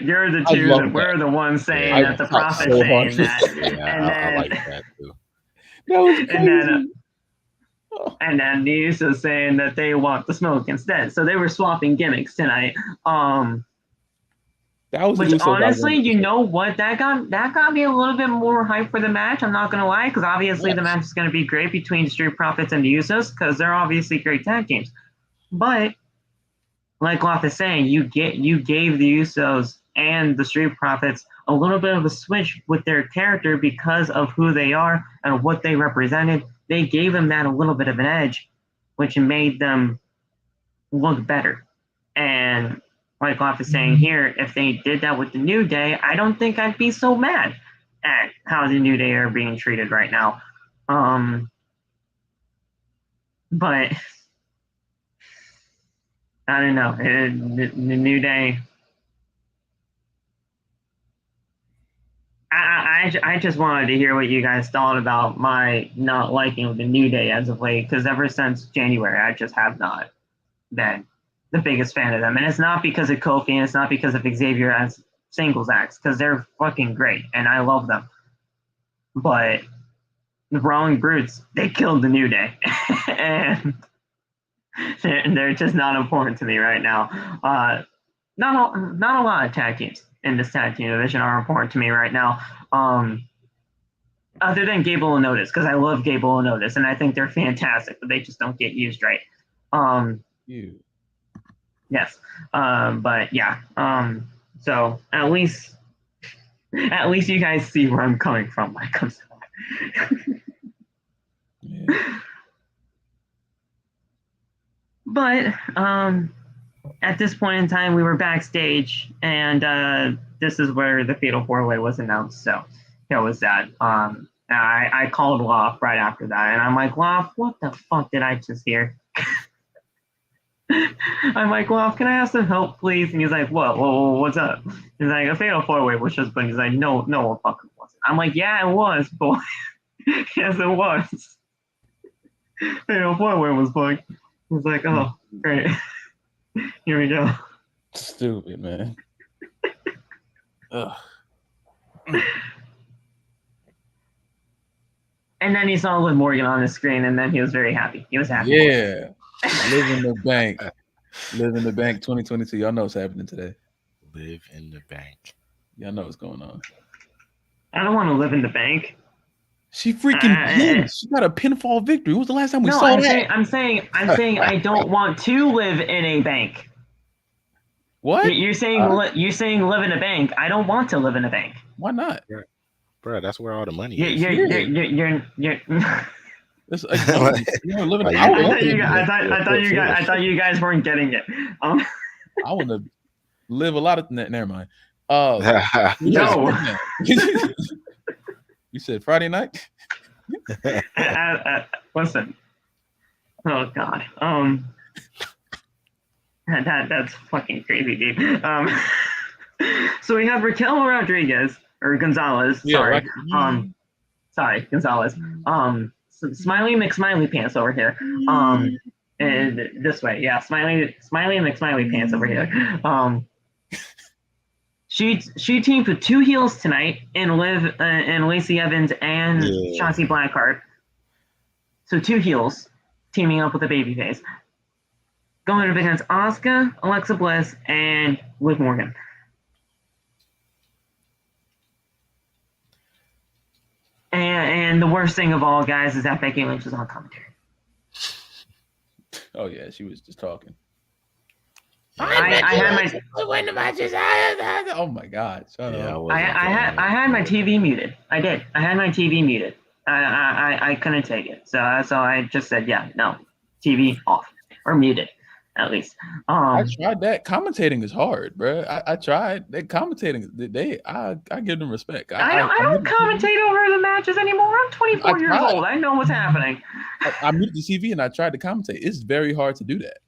you're the twos, and we're the ones saying that the Prophet's saying that. I like that too. That was crazy. And then the Usos saying that they want the smoke instead. So they were swapping gimmicks tonight. That was which honestly, you know what? That got me a little bit more hyped for the match. I'm not gonna lie, because obviously the match is gonna be great between Street Profits and the Usos, because they're obviously great tag teams. But like Loth is saying, you gave the Usos and the Street Profits a little bit of a switch with their character because of who they are and what they represented. They gave them that a little bit of an edge, which made them look better. And like Loth is saying here, if they did that with the New Day, I don't think I'd be so mad at how the New Day are being treated right now. But I don't know. The New Day. I just wanted to hear what you guys thought about my not liking the New Day as of late, because ever since January, I just have not been the biggest fan of them. And it's not because of Kofi, and it's not because of Xavier as singles acts, because they're fucking great, and I love them. But the Brawling Brutes, they killed the New Day. And they're just not important to me right now. Not a lot of tag teams in this tag team division are important to me right now. Other than Gable and Otis, because I love Gable and Otis, and I think they're fantastic, but they just don't get used right. Yes. But yeah. So at least you guys see where I'm coming from when it comes to that. Yeah. But at this point in time, we were backstage, and this is where the Fatal 4-Way was announced. So here was that. I called Loft right after that, and I'm like, Loft, what the fuck did I just hear? I'm like, Loft, can I ask some help, please? And he's like, whoa, what's up? He's like, a Fatal 4-Way was just, but he's like, no, it fucking wasn't. I'm like, yeah, it was, boy. Yes, it was. Fatal 4-Way was booked. He's like, oh, great. Here we go. Stupid, man. Ugh. And then he saw Liv Morgan on the screen, and then he was very happy. He was happy. Yeah. Live in the bank. Live in the bank 2022. Y'all know what's happening today. Live in the bank. Y'all know what's going on. I don't want to live in the bank. She freaking pinned. She got a pinfall victory. When was the last time we saw that? I'm saying I don't want to live in a bank. What? You're saying live in a bank. I don't want to live in a bank. Why not? Bro, that's where all the money is. You're It's like, you're living. I thought you guys weren't getting it. I want to live a lot of. Never mind. No. You said Friday night. Listen. Oh God. That's fucking crazy, dude. So we have Raquel Rodriguez or Gonzalez. Sorry. Sorry, Gonzalez. Smiley McSmiley pants over here. And this way, yeah, Smiley McSmiley pants over here. She teamed with two heels tonight in Liv and Lacey Evans and Shotzi Blackheart. So two heels teaming up with a babyface. Going up against Asuka, Alexa Bliss, and Liv Morgan. And the worst thing of all, guys, is that Becky Lynch was on commentary. Oh yeah, she was just talking. I had my win the matches. Oh my God! Shut up. I had my TV muted. I did. I had my TV muted. I couldn't take it. So I just said, yeah, no, TV off or muted at least. I tried that. Commentating is hard, bro. I tried. They commentating. I give them respect. I don't commentate over the matches anymore. I'm 24 years old. I know what's happening. I muted the TV and I tried to commentate. It's very hard to do that.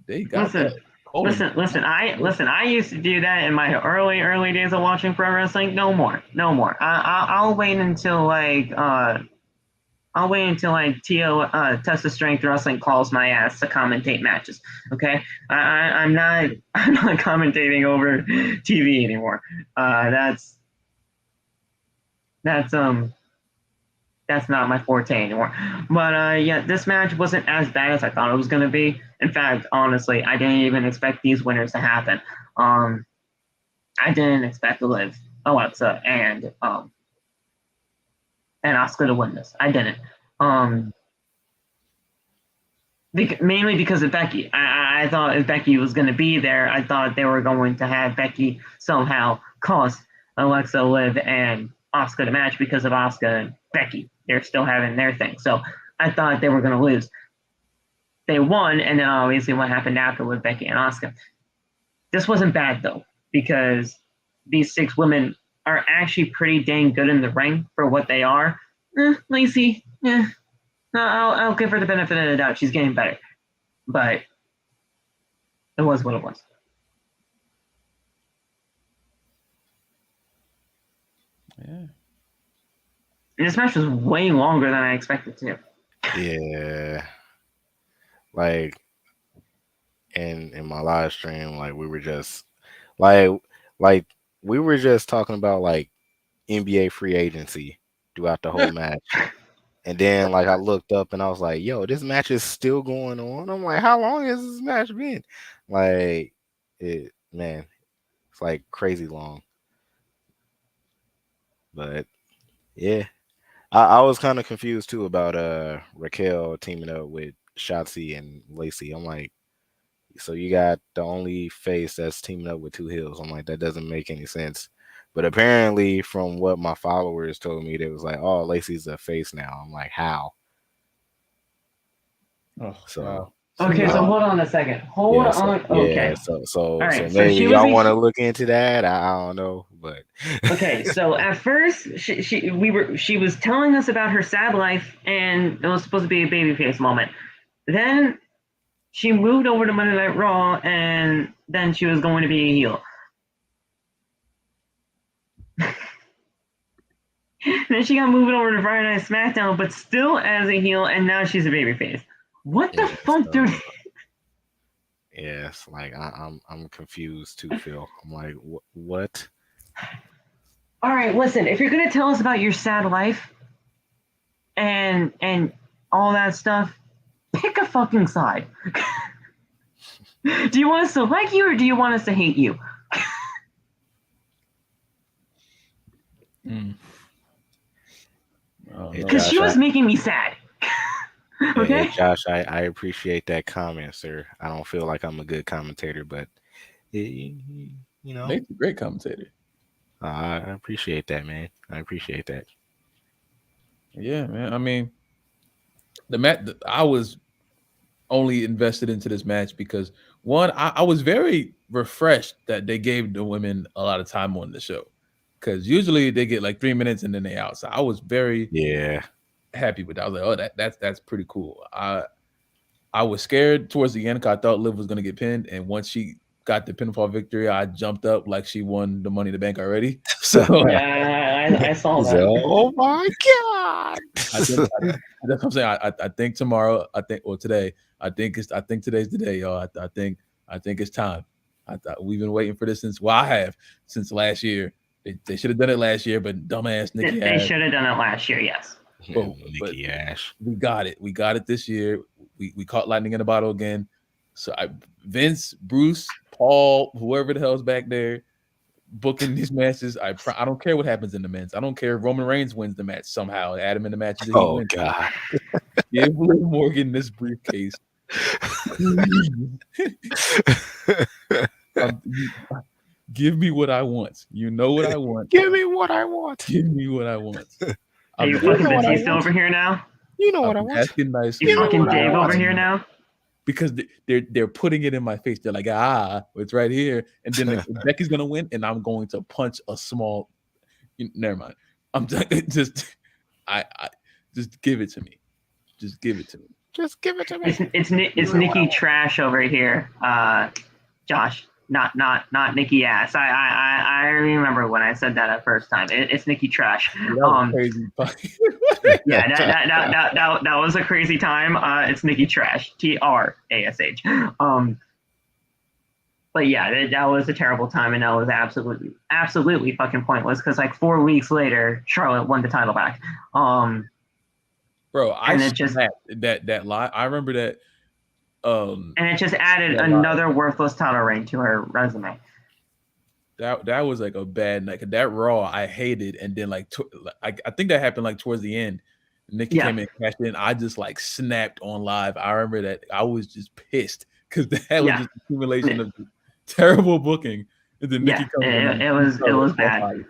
They got that. Listen. I used to do that in my early days of watching pro wrestling. No more. I'll wait until Test of Strength Wrestling calls my ass to commentate matches. Okay, I'm not commentating over TV anymore. That's not my forte anymore. But yeah, this match wasn't as bad as I thought it was going to be. In fact, honestly, I didn't even expect these winners to happen. I didn't expect to Liv, Alexa, and Asuka to win this. I didn't. Mainly because of Becky. I thought if Becky was going to be there, I thought they were going to have Becky somehow cost Alexa, Liv, and Asuka the match because of Asuka and Becky. They're still having their thing. So I thought they were going to lose. They won, and then obviously what happened after with Becky and Asuka. This wasn't bad, though, because these six women are actually pretty dang good in the ring for what they are. Lacey, I'll give her the benefit of the doubt. She's getting better. But it was what it was. Yeah. And this match was way longer than I expected to. Yeah. Like in my live stream, like we were just like we were just talking about like NBA free agency throughout the whole match. And then like I looked up and I was like, yo, this match is still going on. I'm like, how long has this match been? Like it's like crazy long. But yeah. I was kind of confused too about Raquel teaming up with Shotzi and Lacey. I'm like, so you got the only face that's teaming up with two heels. I'm like, that doesn't make any sense. But apparently, from what my followers told me, they was like, oh, Lacey's a face now. I'm like, how? Oh, So wow. Okay, so hold on a second. Hold on. Okay. So right, so maybe she y'all was want to look into that. I don't know, but Okay, so at first she was telling us about her sad life, and it was supposed to be a babyface moment. Then she moved over to Monday Night Raw, and then she was going to be a heel. Then she got moved over to Friday Night SmackDown, but still as a heel, and now she's a babyface. What the fuck, dude? Yes, like I'm confused too, Phil. I'm like, what? All right, listen. If you're gonna tell us about your sad life and all that stuff, pick a fucking side. Do you want us to like you, or do you want us to hate you? Because she was making me sad. Okay. Hey, Josh, I appreciate that comment, sir. I don't feel like I'm a good commentator, but you know, Nate's a great commentator. I appreciate that, man. I appreciate that. Yeah, man. I mean, I was only invested into this match because one, I was very refreshed that they gave the women a lot of time on the show, because usually they get like 3 minutes and then they out. So I was very happy with that. I was like, oh, that's pretty cool. I was scared towards the end because I thought Liv was gonna get pinned, and once she got the pinfall victory, I jumped up like she won the Money in the Bank already. So yeah, I saw that. Oh my god! That's what I'm saying. I think tomorrow. Today. I think today's the day, y'all. I think it's time. We've been waiting for this since last year. They should have done it last year, but dumbass Nikki. They should have done it last year. Yes. Nikki Ash. We got it. We got it this year. We caught lightning in a bottle again. So Vince, Bruce, Paul, whoever the hell's back there booking these matches. I don't care what happens in the men's. I don't care if Roman Reigns wins the match somehow. Add him in the matches. Oh god! Give Liv Morgan this briefcase. Give me what I want. You know what I want. Give me what I want. Give me what I want. Are you fucking Batista over here now? You know what I want. Asking nice. You fucking Dave over here now? Because they're putting it in my face. They're like, it's right here. And then Becky's gonna win, and I'm going to punch a small. Never mind. I'm just give it to me. Just give it to me. Just give it to me. It's Nikki Trash over here, Josh. Not Nikki Ass. I remember when I said that at first time. It's Nikki Trash. Crazy. Yeah, that was a crazy time. It's Nikki Trash. TRASH. But yeah, that was a terrible time, and that was absolutely fucking pointless. Because like 4 weeks later, Charlotte won the title back. Bro, that lie. I remember that. And it just added another worthless title reign to her resume. That was like a bad night. That Raw I hated, and then I think that happened like towards the end. Nikki came in, cashed in. I just like snapped on live. I remember that I was just pissed because that was just accumulation of terrible booking. And then Nikki comes in. It was bad.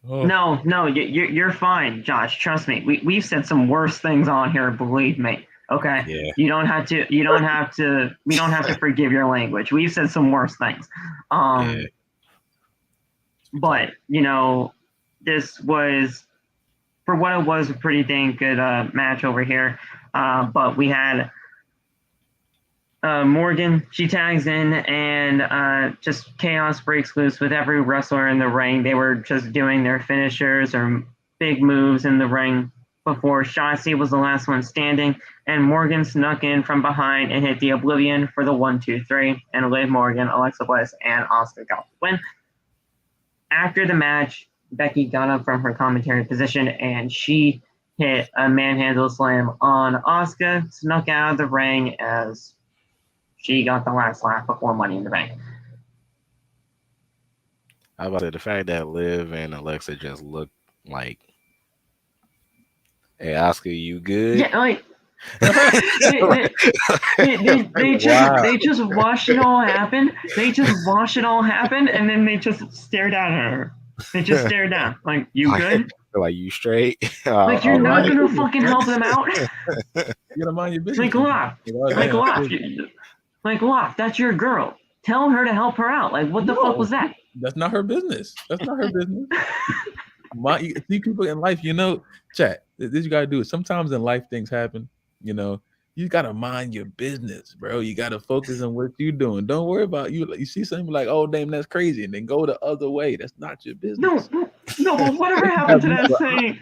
No, you're fine, Josh. Trust me. We've said some worse things on here. Believe me. Okay. Yeah. We don't have to forgive your language. We've said some worse things. But this was, for what it was, a pretty dang good match over here. But we had Morgan, she tags in, and just chaos breaks loose with every wrestler in the ring. They were just doing their finishers or big moves in the ring before Shotzi was the last one standing, and Morgan snuck in from behind and hit the Oblivion for the 1-2-3, and Liv Morgan, Alexa Bliss, and Asuka got the win. After the match, Becky got up from her commentary position, and she hit a manhandle slam on Asuka, snuck out of the ring as she got the last laugh before Money in the Bank. I was about to say, the fact that Liv and Alexa just look like, hey, Oscar, you good? Yeah, like they just watched it all happen. They just watched it all happen, and then they just stared down at her. They just stared down, like, you good? Like, you straight? Like, you're not gonna fucking help them out? You gotta mind your business. Like, Locke, that's your girl. Tell her to help her out. Like, what the fuck was that? That's not her business. That's not her business. See, people in life, chat, this you gotta do. Sometimes in life things happen, you gotta mind your business, bro. You gotta focus on what you're doing. Don't worry about you see something like, oh damn, that's crazy, and then go the other way. That's not your business. No, but whatever happened to that saying?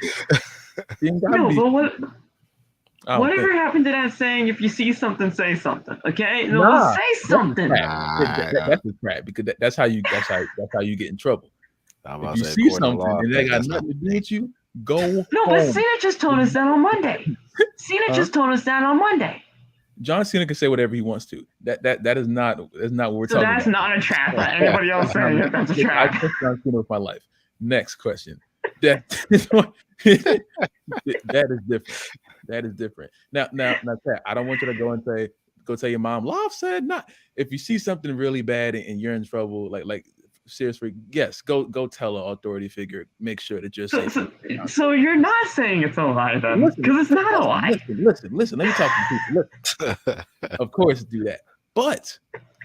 Whatever happened to that saying? If you see something, say something. Okay, say something. That's a crap, because that's how you get in trouble. If you see something and they got nothing to do with you, go home. But Cena just told us that on Monday. John Cena can say whatever he wants to. That is not what we're talking about. So that's not a trap. Anybody else saying that's a trap? I trust John Cena with my life. Next question. That is different. That is different. Now, Pat, I don't want you to go tell your mom, Love said not. If you see something really bad and you're in trouble, like seriously, yes, go tell an authority figure. Make sure that you're safe. So you're not saying it's a lie then, because it's not a lie. Listen. Let me talk to people. Listen. Of course, do that. But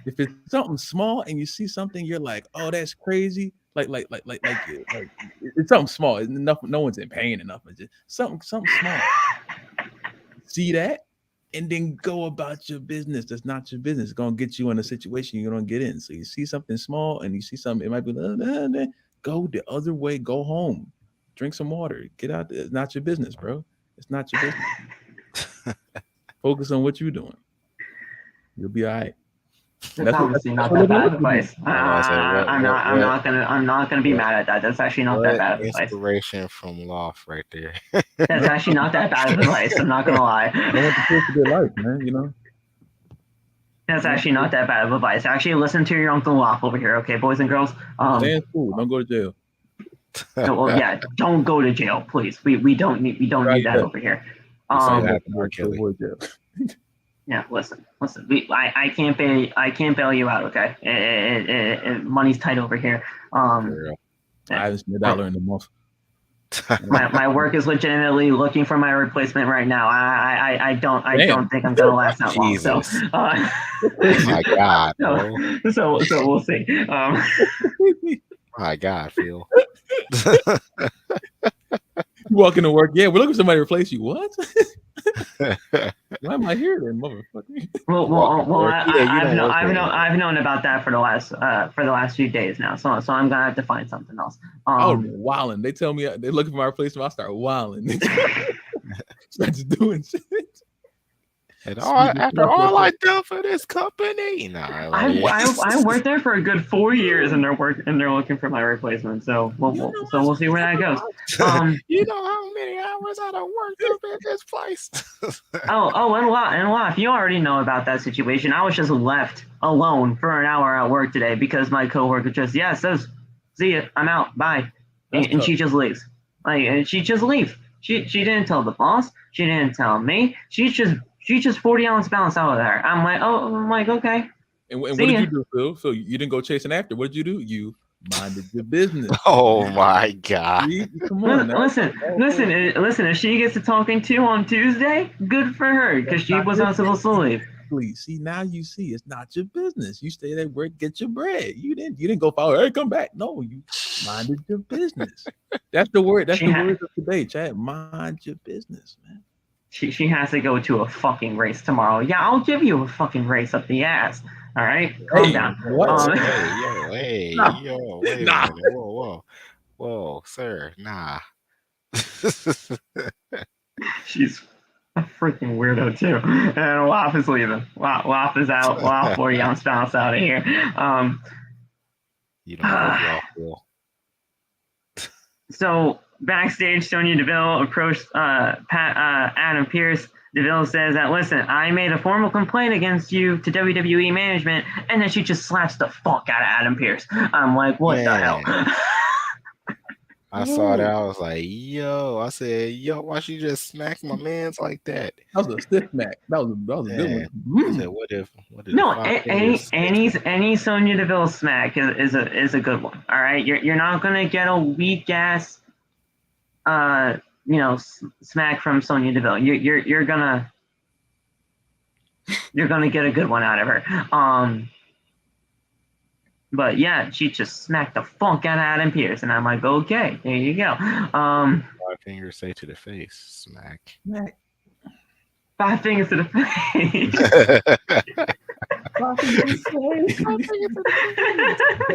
if it's something small and you see something, you're like, oh, that's crazy. Like it's something small. No one's in pain enough. It's just something small. See that, and then go about your business. That's not your business. It's gonna get you in a situation you don't get in. So you see something small, and you see something, it might be go the other way. Go home, drink some water, get out there. It's not your business, bro. It's not your business. Focus on what you're doing. You'll be all right. That's obviously not that bad advice. I'm not gonna be mad at that. That's actually not that bad advice. Inspiration from Loft right there. That's actually not that bad of advice. I'm not gonna lie. I want the kids to get life, man. That's actually not that bad of advice. Actually, listen to your Uncle Loft over here, okay, boys and girls. Stay in school. Don't go to jail. Don't go to jail, please. We don't need that over here. Yeah, listen. I can't bail you out, okay? Money's tight over here. I haven't spent $1 in a month. my work is legitimately looking for my replacement right now. I don't think I'm gonna last that long. So, oh my God. So we'll see. My God, Phil. You walk into work, yeah, we're looking for somebody to replace you. What? Why am I here then, motherfucker? Well, I've known about that for the last few days now. So I'm gonna have to find something else. Wilding. They tell me they're looking for my replacement. I start wilding. Starts doing shit. And after all I done for this company, I worked there for a good 4 years, and they're looking for my replacement. So we'll see where that goes. You know how many hours I done worked up at this place. and a lot. You already know about that situation. I was just left alone for an hour at work today because my coworker just says, "See ya, I'm out, bye," and she just leaves. And she just leaves. She didn't tell the boss. She didn't tell me. She just 40-ounce balance out of there. I'm like, okay. And what did you do, Phil? So you didn't go chasing after. What did you do? You minded your business. Oh my God! Come on, listen. If she gets to talking to on Tuesday, good for her, because she was not supposed to leave. Please see, now you see it's not your business. You stay at work, get your bread. You didn't go follow her, come back. No, you minded your business. That's the word. That's the word of today, Chad. Mind your business, man. she has to go to a fucking race tomorrow. Yeah, I'll give you a fucking race up the ass. All right, calm down. What? Hey, No. yo, wait Nah. a minute. Whoa, sir, nah. She's a freaking weirdo too. And Waff is leaving. Waff is out. Waff 40-ounce bounce out of here. You don't know who I feel. So backstage, Sonya Deville approached Adam Pearce. Deville says that, listen, I made a formal complaint against you to WWE management, and then she just slaps the fuck out of Adam Pearce. I'm like, what the hell? I saw that. I was like, yo. I said, yo, why she just smack my mans like that? That was a stiff smack. That was a good one. I said, what if no, any Sonya Deville smack is a good one. All right, you're not gonna get a weak ass smack from Sonya Deville. You're gonna get a good one out of her. But yeah, she just smacked the funk out of Adam Pearce, and I'm like, okay, there you go. 5 fingers say to the face, smack. 5 fingers to the face. 5 fingers to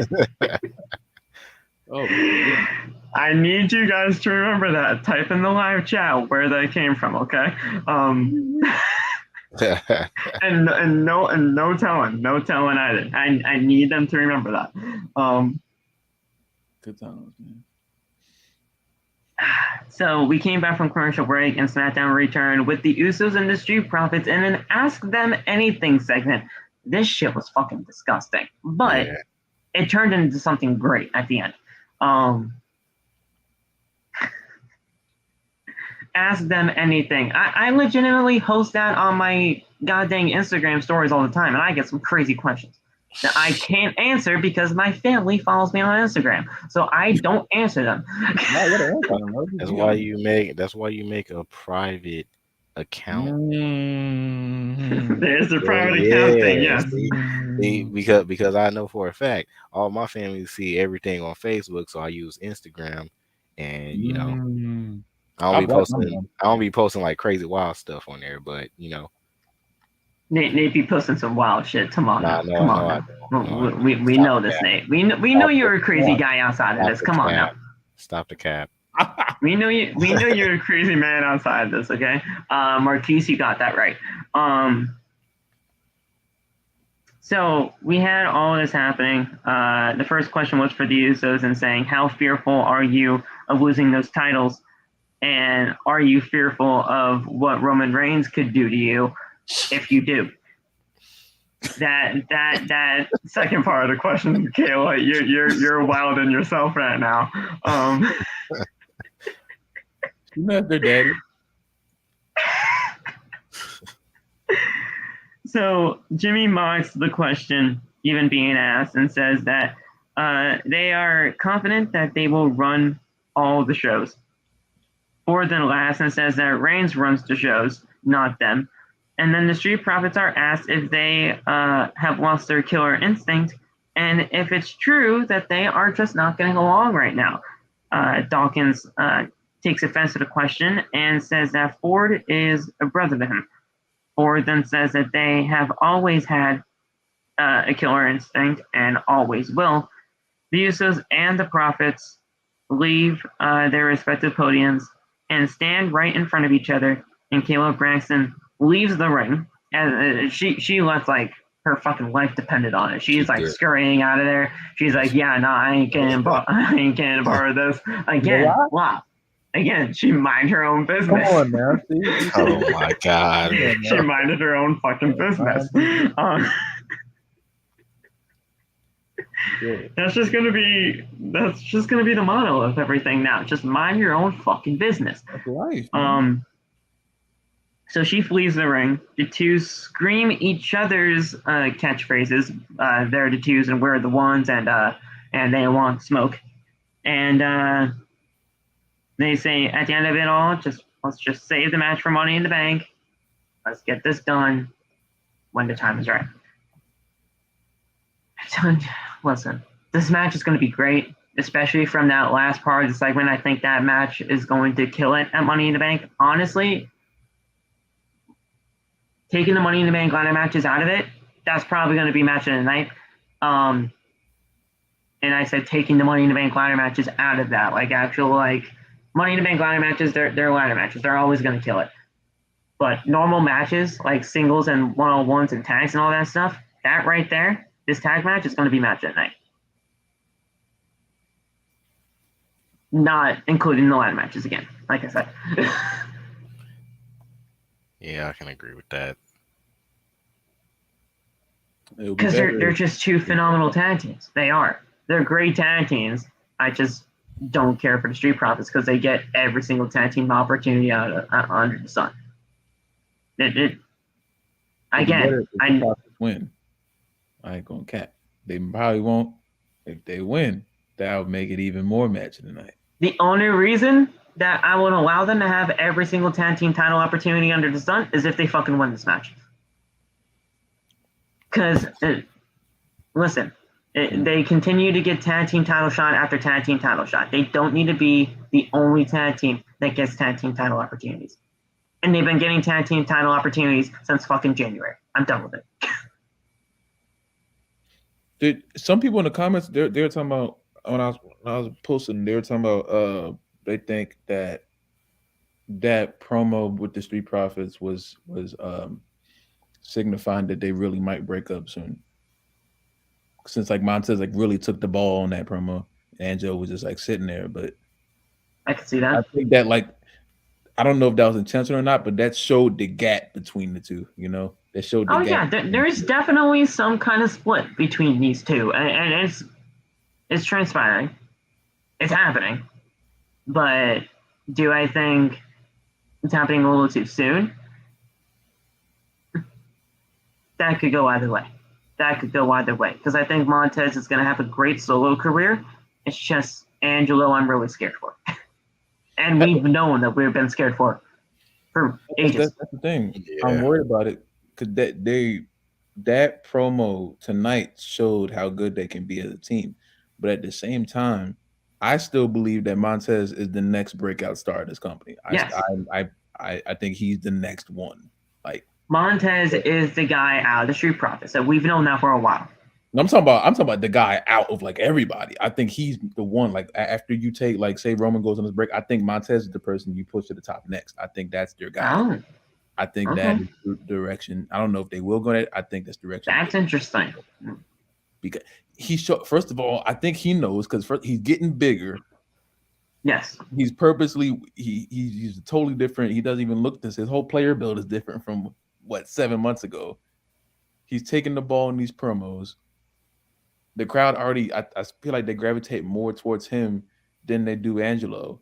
the face. Oh, yeah. I need you guys to remember that. Type in the live chat where that came from, okay? and no telling either. I need them to remember that. Good times, man. So we came back from commercial break, and SmackDown returned with the Usos and the Street Profits in an Ask Them Anything segment. This shit was fucking disgusting, but it turned into something great at the end. Ask Them Anything. I legitimately host that on my goddamn Instagram stories all the time, and I get some crazy questions that I can't answer because my family follows me on Instagram, so I don't answer them. That's why you make a private account. There's the private account thing, yes. See, because I know for a fact all my family see everything on Facebook, so I use Instagram, and you know. I don't be posting like crazy wild stuff on there, but you know. Nate be posting some wild shit. Come on, come on. We know this, Nate. We know you're a crazy guy outside of this. Come on now. Stop the cap. We know you're a crazy man outside of this. Okay, Marquise, you got that right. So we had all this happening. The first question was for the Usos and saying, how fearful are you of losing those titles? And are you fearful of what Roman Reigns could do to you if you do? That second part of the question, Kayla, you're wild in yourself right now. You met their daddy. So Jimmy mocks the question even being asked and says that they are confident that they will run all the shows. Ford then laughs and says that Reigns runs the shows, not them. And then the Street Profits are asked if they have lost their killer instinct, and if it's true that they are just not getting along right now. Dawkins takes offense to the question and says that Ford is a brother to him. Ford then says that they have always had a killer instinct and always will. The Usos and the Profits leave their respective podiums and stand right in front of each other, and Kayla Braxton leaves the ring, and she looks like her fucking life depended on it. She's like scurrying out of there. She's like, yeah, no, I ain't getting borrow this. Again, wow. Again, she mind her own business. Come on now. Oh my God. She minded her own fucking business. That's just gonna be the motto of everything now. Just mind your own fucking business. That's life. So she flees the ring. The two scream each other's catchphrases. They're the twos and we're the ones, and they want smoke. And they say at the end of it all, let's just save the match for Money in the Bank. Let's get this done when the time is right. Listen, this match is going to be great, especially from that last part of the segment. I think that match is going to kill it at Money in the Bank. Honestly, taking the Money in the Bank ladder matches out of it, that's probably going to be match of the night. And I said taking the Money in the Bank ladder matches out of that, like actual like Money in the Bank ladder matches, they're ladder matches. They're always going to kill it. But normal matches like singles and one-on-ones and tags and all that stuff, that right there, this tag match is going to be match of the night. Not including the ladder matches again, like I said. Yeah, I can agree with that. Because they're just two phenomenal tag teams. They are. They're great tag teams. I just don't care for the Street Profits because they get every single tag team opportunity under the sun. Again, I win. I ain't gonna cap. They probably won't. If they win, that would make it even more match of the night. The only reason that I would allow them to have every single tag team title opportunity under the sun is if they fucking win this match. Because, listen, they continue to get tag team title shot after tag team title shot. They don't need to be the only tag team that gets tag team title opportunities. And they've been getting tag team title opportunities since fucking January. I'm done with it. Dude, some people in the comments, they're talking about, when I was posting, they were talking about they think that promo with the Street Profits was signifying that they really might break up soon. Since like Montez like really took the ball on that promo, Angelo was just like sitting there. But I can see that. I think that like I don't know if that was intentional or not, but that showed the gap between the two. You know, that showed the gap. Yeah, there's definitely some kind of split between these two, and it's transpiring, it's happening. But do I think it's happening a little too soon? That could go either way. Because I think Montez is going to have a great solo career. It's just Angelo I'm really scared for. And we've known that we've been scared for ages. That's the thing. Yeah. I'm worried about it because that promo tonight showed how good they can be as a team. But at the same time, I still believe that Montez is the next breakout star of this company. Yes. I think he's the next one. Like Montez is the guy out of the Street Profits. So we've known that for a while. I'm talking about the guy out of like everybody. I think he's the one. Like after you take like say Roman goes on his break, I think Montez is the person you push to the top next. I think that's their guy. Oh. I think that is the direction. I don't know if they will go that. I think that's the direction. That's interesting. Because first of all, I think he knows because he's getting bigger. Yes. He's purposely he's totally different. He doesn't even look this. His whole player build is different from 7 months ago. He's taking the ball in these promos. The crowd already, I feel like they gravitate more towards him than they do Angelo.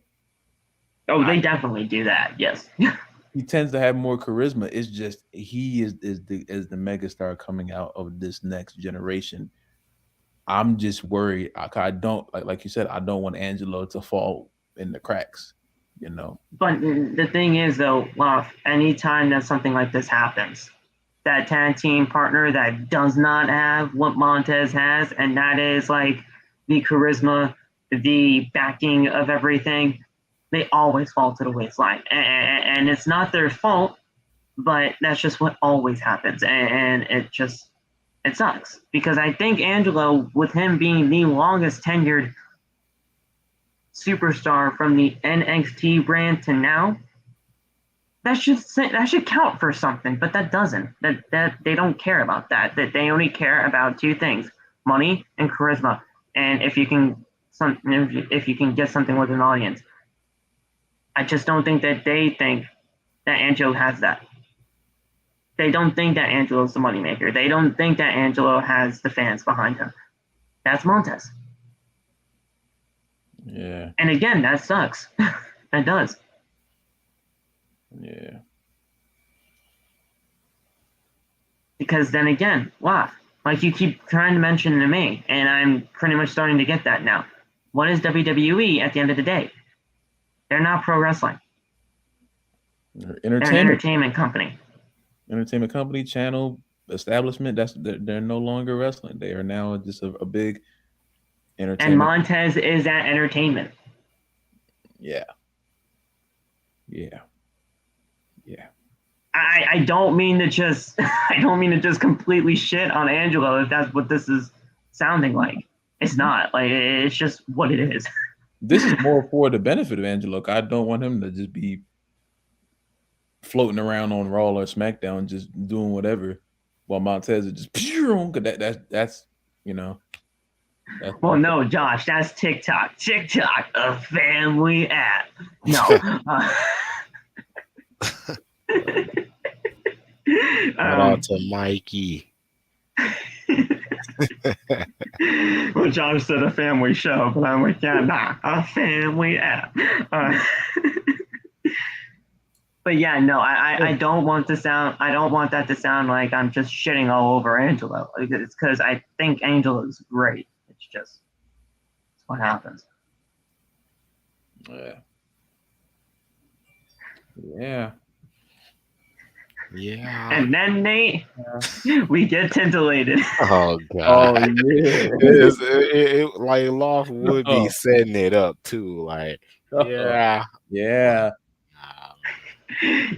Oh, they definitely do that. Yes. He tends to have more charisma. It's just he is the megastar coming out of this next generation. I'm just worried. I don't like you said. I don't want Angelo to fall in the cracks. You know. But the thing is, though, anytime that something like this happens, that tag team partner that does not have what Montez has, and that is like the charisma, the backing of everything, they always fall to the waistline. And it's not their fault, but that's just what always happens. And it sucks. Because I think Angelo, with him being the longest tenured superstar from the NXT brand to now, that should count for something, but that doesn't. That they don't care about that. That they only care about two things: money and charisma. And if you can get something with an audience, I just don't think that they think that Angelo has that. They don't think that Angelo's the moneymaker. They don't think that Angelo has the fans behind him. That's Montez. Yeah. And again, that sucks. That does. Yeah. Because then again, like you keep trying to mention to me, and I'm pretty much starting to get that now. What is WWE at the end of the day? They're not pro wrestling. They're They're an entertainment company. Entertainment company, channel, establishment. They're no longer wrestling. They are now just a big entertainment. And Montez is that entertainment. Yeah. Yeah. Yeah. I don't mean to just completely shit on Angelo if that's what this is sounding like. It's not. Like, it's just what it is. This is more for the benefit of Angelo. I don't want him to just be floating around on Raw or SmackDown, just doing whatever, while Montez is just that's you know. Well, no, Josh, that's TikTok. TikTok, a family app. No. Shout out to Mikey. Well, Josh said a family show, but I'm like, yeah, nah, a family app. But yeah, no, I don't want that to sound like I'm just shitting all over Angelo. It's because I think Angelo's great. It's just what happens. Yeah. Yeah. Yeah. And then Nate, we get titillated. Oh god. Oh yeah. It like Loft would be setting it up too. Like, yeah. Yeah.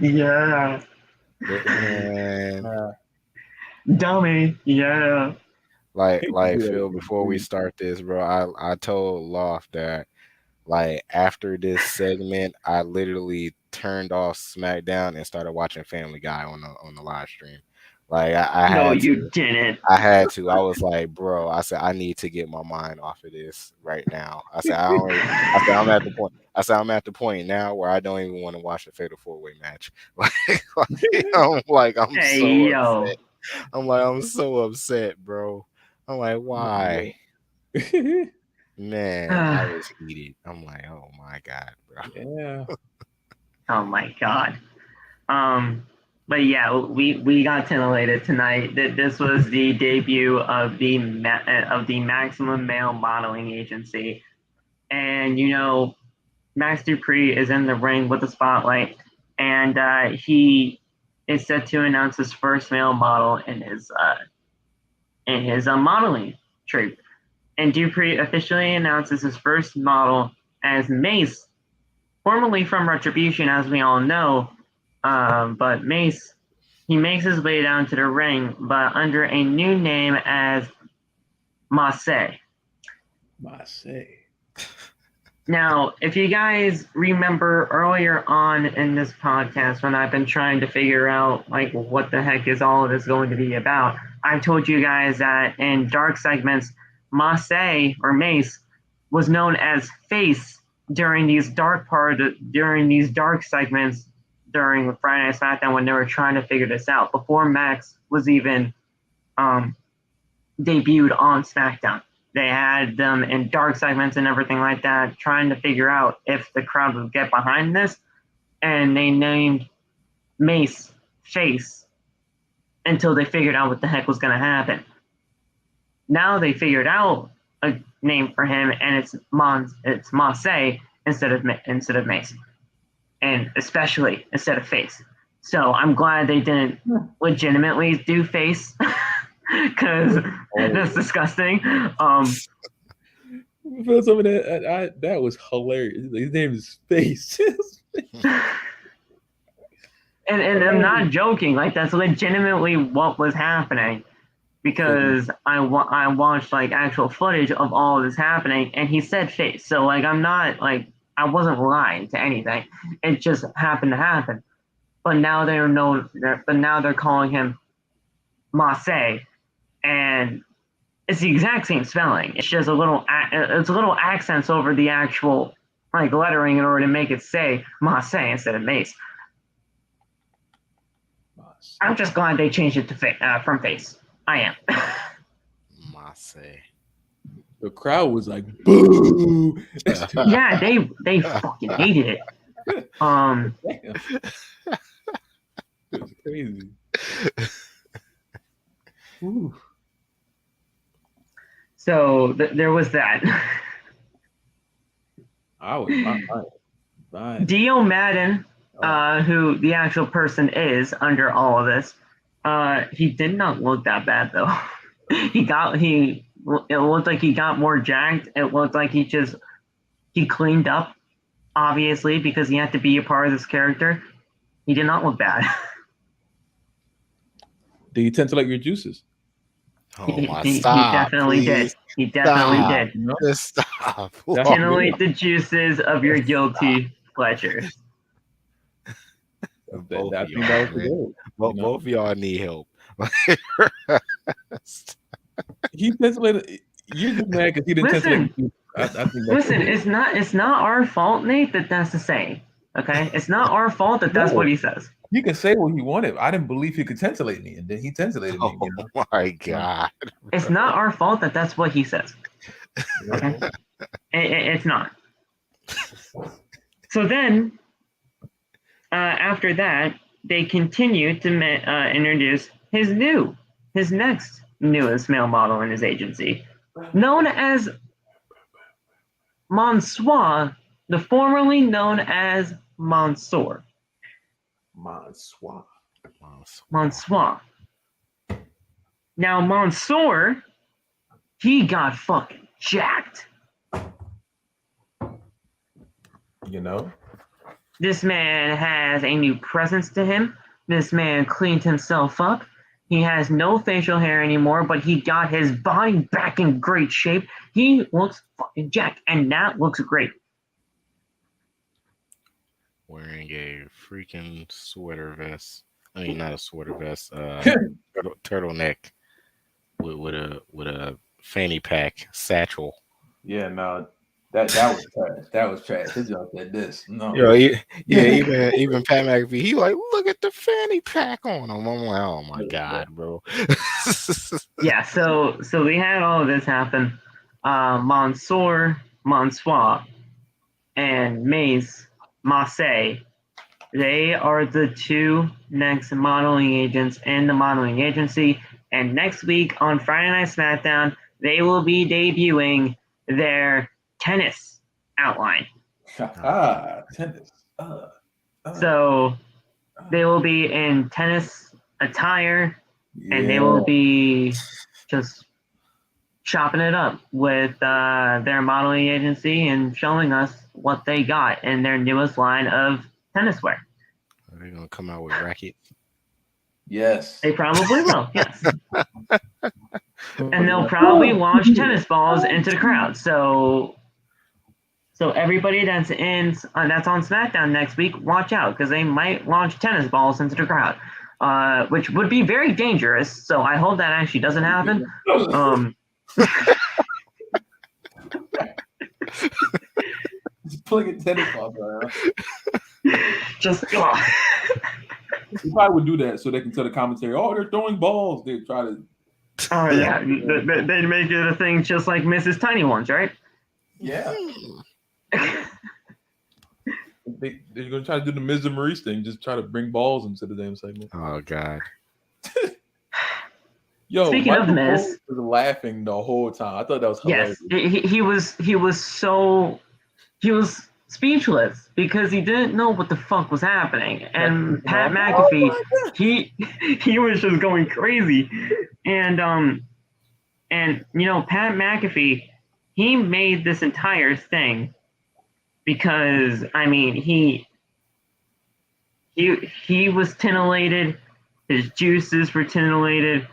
Yeah. Man. Dummy. Yeah. Like Phil, before we start this, bro, I told Loft that like after this segment, I literally turned off SmackDown and started watching Family Guy on the live stream. Like I No, had you to. didn't. I had to. I was like, bro. I said I need to get my mind off of this right now. I said I'm at the point. I said I'm at the point now where I don't even want to watch the Fatal 4-Way match. I'm Hey, so yo. upset. I'm so upset, bro. I'm like, why? Man, I was heated. I'm like, oh my god, bro. Yeah. Oh my god. But yeah, we got titillated tonight. This was the debut of the Maximum Male Modeling Agency, and Max Dupree is in the ring with the spotlight, and he is set to announce his first male model in his modeling troupe. And Dupree officially announces his first model as Mace, formerly from Retribution, as we all know. But Mace, he makes his way down to the ring, but under a new name as Mace. Now, if you guys remember earlier on in this podcast when I've been trying to figure out like what the heck is all of this going to be about, I've told you guys that in dark segments, Mace was known as Face during these dark segments during Friday Night SmackDown when they were trying to figure this out before Max was even debuted on SmackDown. They had them in dark segments and everything like that, trying to figure out if the crowd would get behind this, and they named Mace Face until they figured out what the heck was going to happen. Now they figured out a name for him, and it's Mace instead of Mace, and especially instead of Face. So I'm glad they didn't legitimately do Face because that's disgusting. Some of that was hilarious. His name is Face. and I'm not joking. Like that's legitimately what was happening. Because I watched like actual footage of all of this happening, and he said Face. So like I'm not like I wasn't lying to anything. It just happened to happen. But now they're calling him Mace, and it's the exact same spelling. It's just a little accents over the actual like lettering in order to make it say Mace instead of Mace. I'm just glad they changed it to from Face. I am. Mace. The crowd was like, boo. Yeah, they fucking hated it. It was crazy. Ooh. So there was that. I was fine. Dio Madden, who the actual person is under all of this, he did not look that bad though. It looked like he got more jacked. It looked like he cleaned up, obviously, because he had to be a part of this character. He did not look bad. Did he tintillate your juices? Oh my! He Stop! definitely Please. did. He definitely Stop. did. You know? Just stop. That's Titillate the juices of your guilty pleasures. Both I of think y'all, that was the man. goal. Both, You know? both of y'all need help. He tintillated. You're just mad because he didn't Listen. tintillate you. I think that's Listen, the goal. it's not our fault, Nate, that that's the saying. Okay, it's not our fault that that's what he says. He could say what he wanted. I didn't believe he could tintillate me, and then he tintillated me. Oh You know? my god! It's not our fault that that's what he says. Okay, it's not. So then, after that, they continue to introduce his next newest male model in his agency, known as Mansoor, the formerly known as Mansoor. Mansoor. Now, Mansoor, he got fucking jacked. You know? This man has a new presence to him. This man cleaned himself up. He has no facial hair anymore, but he got his body back in great shape. He looks fucking jacked, and that looks great. Wearing a freaking sweater vest. I mean, not a sweater vest. Turtleneck with a fanny pack satchel. Yeah, no, that was trash. That was trash. His junk said this. No. Even Pat McAfee, he like, look at the fanny pack on him. I'm like, oh my god, bro. Yeah, so we had all of this happen. Mansoor, and Mace, they are the two next modeling agents in the modeling agency. And next week on Friday Night SmackDown, they will be debuting their tennis outline. Tennis. So they will be in tennis attire, and they will be just chopping it up with their modeling agency and showing us what they got in their newest line of tennis wear. Are they gonna come out with rackets? Yes. They probably will, yes. And they'll probably launch tennis balls into the crowd. So everybody that's on SmackDown next week, watch out, because they might launch tennis balls into the crowd, which would be very dangerous. So I hope that actually doesn't happen. Just pulling a tennis ball around. Just He probably would do that so they can tell the commentary, oh, they're throwing balls. They try to. Oh yeah, they'd make it a thing just like Mrs. Tiny ones, right? Yeah. They're gonna try to do the Miz and Maurice thing, just try to bring balls into the damn segment. Oh god. Yo, Speaking of Miz was laughing the whole time. I thought that was hilarious. Yes, he was speechless because he didn't know what the fuck was happening. And Pat McAfee, he was just going crazy. And you know, Pat McAfee, he made this entire thing because I mean he was titillated, his juices were titillated,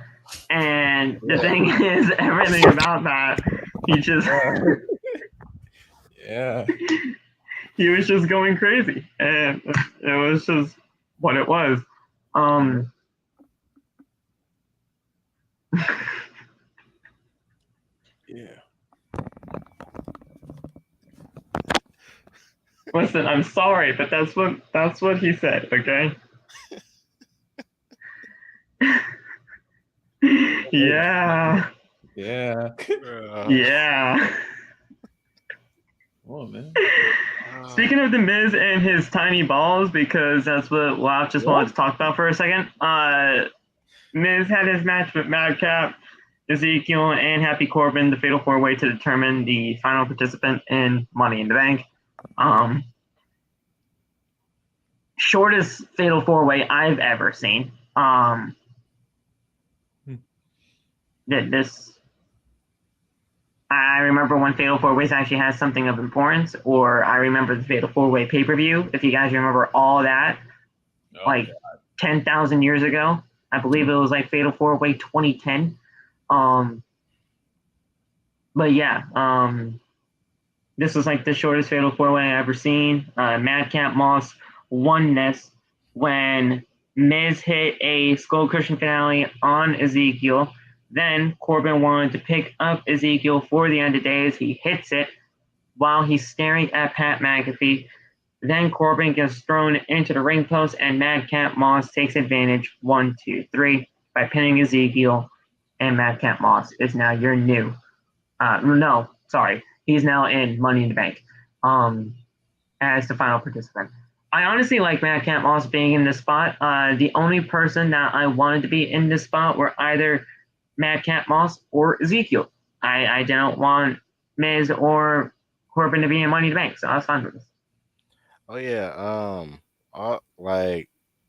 and the thing is, everything about that, he just he was just going crazy, and it was just what it was. Listen, I'm sorry, but that's what he said, okay? Yeah. Oh man. Speaking of the Miz and his tiny balls, because that's what Laf just wanted to talk about for a second. Miz had his match with Madcap, Ezekiel, and Happy Corbin, the Fatal 4-Way, to determine the final participant in Money in the Bank. Shortest Fatal 4-Way I've ever seen. I remember when Fatal 4-Ways actually has something of importance, or I remember the Fatal 4-Way pay-per-view, if you guys remember all that, 10,000 years ago. I believe it was like Fatal 4-Way 2010. But yeah, this was like the shortest Fatal 4-Way I ever seen. Madcap Moss won this when Miz hit a skull cushion finale on Ezekiel. Then Corbin wanted to pick up Ezekiel for the end of days. He hits it while he's staring at Pat McAfee. Then Corbin gets thrown into the ring post, and Madcap Moss takes advantage 1, 2, 3 by pinning Ezekiel. And Madcap Moss is now your new. He's now in Money in the Bank as the final participant. I honestly like Madcap Moss being in this spot. The only person that I wanted to be in this spot were either Madcap Moss or Ezekiel. I don't want Miz or Corbin to be in Money in the Bank, so I was fine with this. Oh yeah, I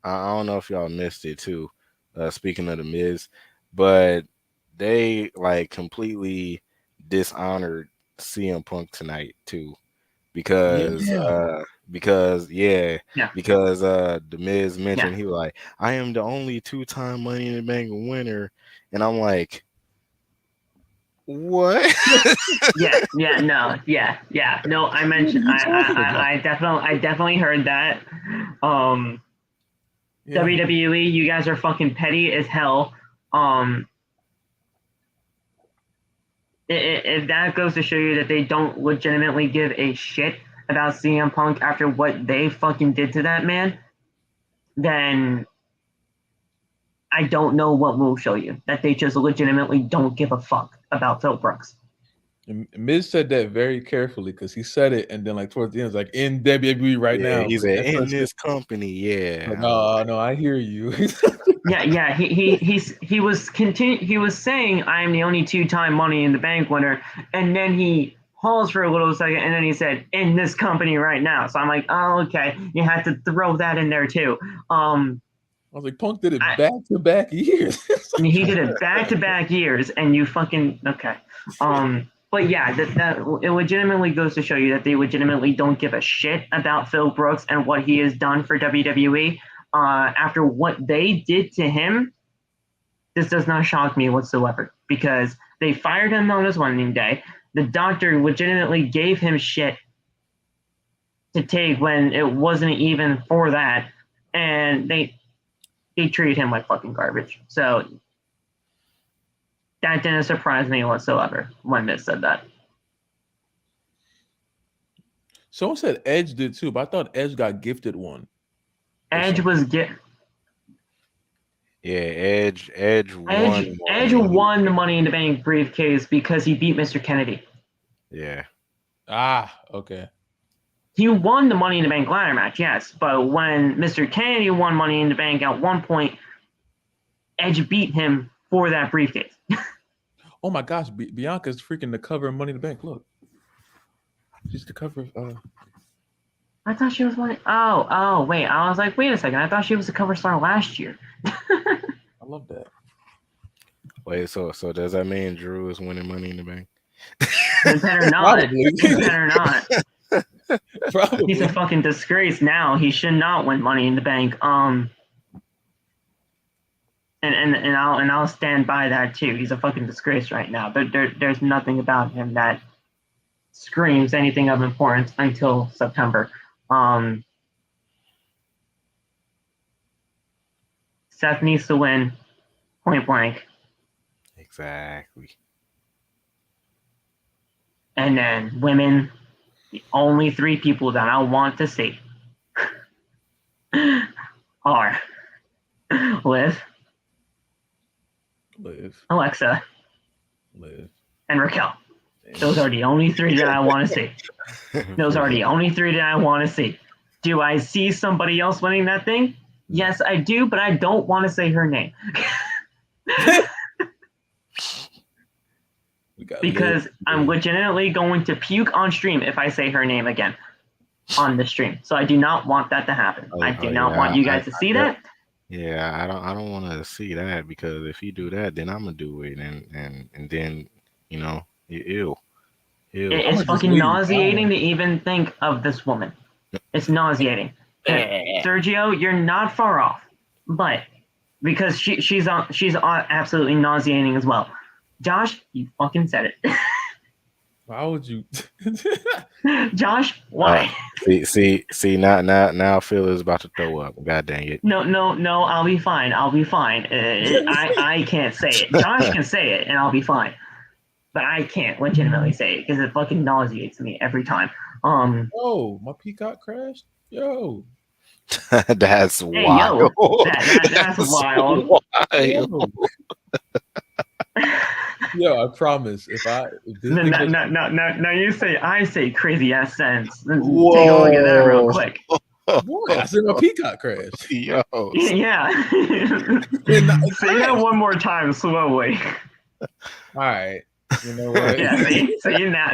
don't know if y'all missed it too. Speaking of the Miz, but they like completely dishonored CM Punk tonight too, because the Miz mentioned he was like, I am the only 2-time Money in the Bank winner, and I'm like, what? No, I mentioned I definitely heard that. WWE, you guys are fucking petty as hell. If that goes to show you that they don't legitimately give a shit about CM Punk after what they fucking did to that man, then I don't know what will show you that they just legitimately don't give a fuck about Phil Brooks. And Miz said that very carefully because he said it, and then like towards the end, it's like in WWE right now. He said in this company, Like, no, I hear you. He was saying I am the only 2-time Money in the Bank winner, and then he paused for a little second, and then he said in this company right now. So I'm like, oh, okay, you had to throw that in there too. I was like, Punk did it back-to-back years. He did it back-to-back years, and you fucking okay. But yeah, that it legitimately goes to show you that they legitimately don't give a shit about Phil Brooks and what he has done for WWE. After what they did to him, this does not shock me whatsoever because they fired him on his wedding day. The doctor legitimately gave him shit to take when it wasn't even for that, and they treated him like fucking garbage. So that didn't surprise me whatsoever when Miz said that. Someone said Edge did too, but I thought Edge got gifted one. Edge was Edge won. Edge won the Money in the Bank briefcase because he beat Mr. Kennedy. Yeah. Okay. He won the Money in the Bank ladder match, yes, but when Mr. Kennedy won Money in the Bank at one point, Edge beat him for that briefcase. Oh my gosh, Bianca's freaking the cover of Money in the Bank. Look, she's the cover of. I thought she was one. Oh, wait. I was like, wait a second. I thought she was the cover star last year. I love that. Wait, so does that mean Drew is winning Money in the Bank? Better not. Better not. Probably. He's a fucking disgrace now. He should not win Money in the Bank. And I'll stand by that too. He's a fucking disgrace right now. There's nothing about him that screams anything of importance until September. Seth needs to win, point blank. Exactly. And then women, the only 3 people that I want to see are Liv, Alexa, and Raquel. Those are the only 3 that I want to see. Those are the only 3 that I want to see. Do I see somebody else winning that thing? Yes, I do, but I don't want to say her name. Because I'm legitimately going to puke on stream if I say her name again on the stream. So I do not want that to happen. I do not want you guys to see that. Yeah, I don't want to see that, because if you do that, then I'm gonna do it, and then ew. It's fucking nauseating to even think of this woman. It's nauseating. Sergio, you're not far off, but because she's absolutely nauseating as well. Josh, you fucking said it. Why would you? Josh, why? See. Now Phil is about to throw up. God dang it. No. I'll be fine. I can't say it. Josh can say it, and I'll be fine. But I can't legitimately say it because it fucking nauseates me every time. Oh, my Peacock crashed. Yo. That's Hey, wild. yo, that's wild. Yo, I promise. If this thing goes, No, I say crazy ass sentence. Whoa. Take a look at that real quick. boy, I said my Peacock crashed. Yo. Yeah. Say that one more time slowly. All right. You know what? Yeah,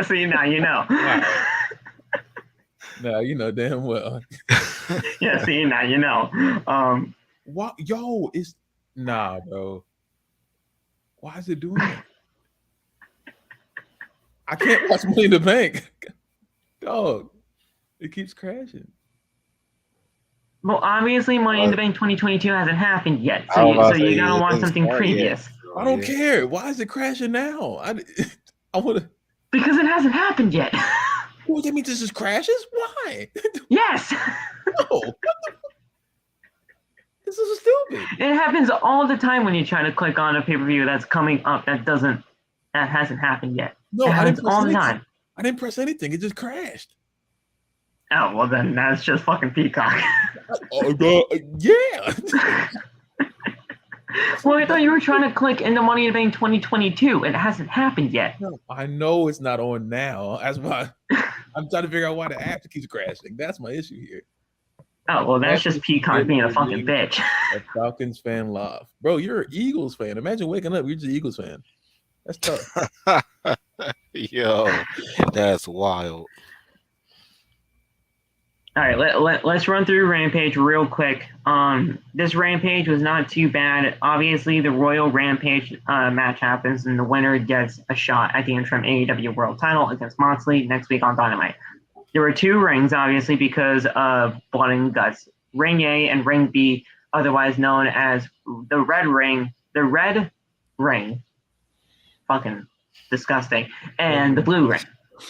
see now you know. Right. Now you know damn well. Yeah, see now you know. What? Yo, it's nah, bro. Why is it doing that? I can't watch Money in the Bank. Dog, it keeps crashing. Well, obviously, Money in the Bank 2022 hasn't happened yet, so you gotta want something previous. I don't care. Why is it crashing now? I want to. Because it hasn't happened yet. Well, that means this just crashes. Why? Yes. No. This is stupid. It happens all the time when you try to click on a pay-per-view that's coming up that hasn't happened yet. No, it happens all the time. I didn't press anything. It just crashed. Oh, well then that's just fucking Peacock. Yeah. Well, I thought you were trying to click into Money in the Bank 2022. It hasn't happened yet. No, I know it's not on now. That's why I'm trying to figure out why the app keeps crashing. That's my issue here. Oh, well, that's just Peacock being a fucking bitch. A Falcons fan live. Bro, you're an Eagles fan. Imagine waking up, you're just an Eagles fan. That's tough. Yo, that's wild. All right, let's run through Rampage real quick. This Rampage was not too bad. Obviously, the Royal Rampage match happens, and the winner gets a shot at the interim AEW World Title against Moxley next week on Dynamite. There were two rings, obviously, because of Blood and Guts. Ring A and Ring B, otherwise known as the Red Ring. The Red Ring, fucking disgusting, and the Blue Ring.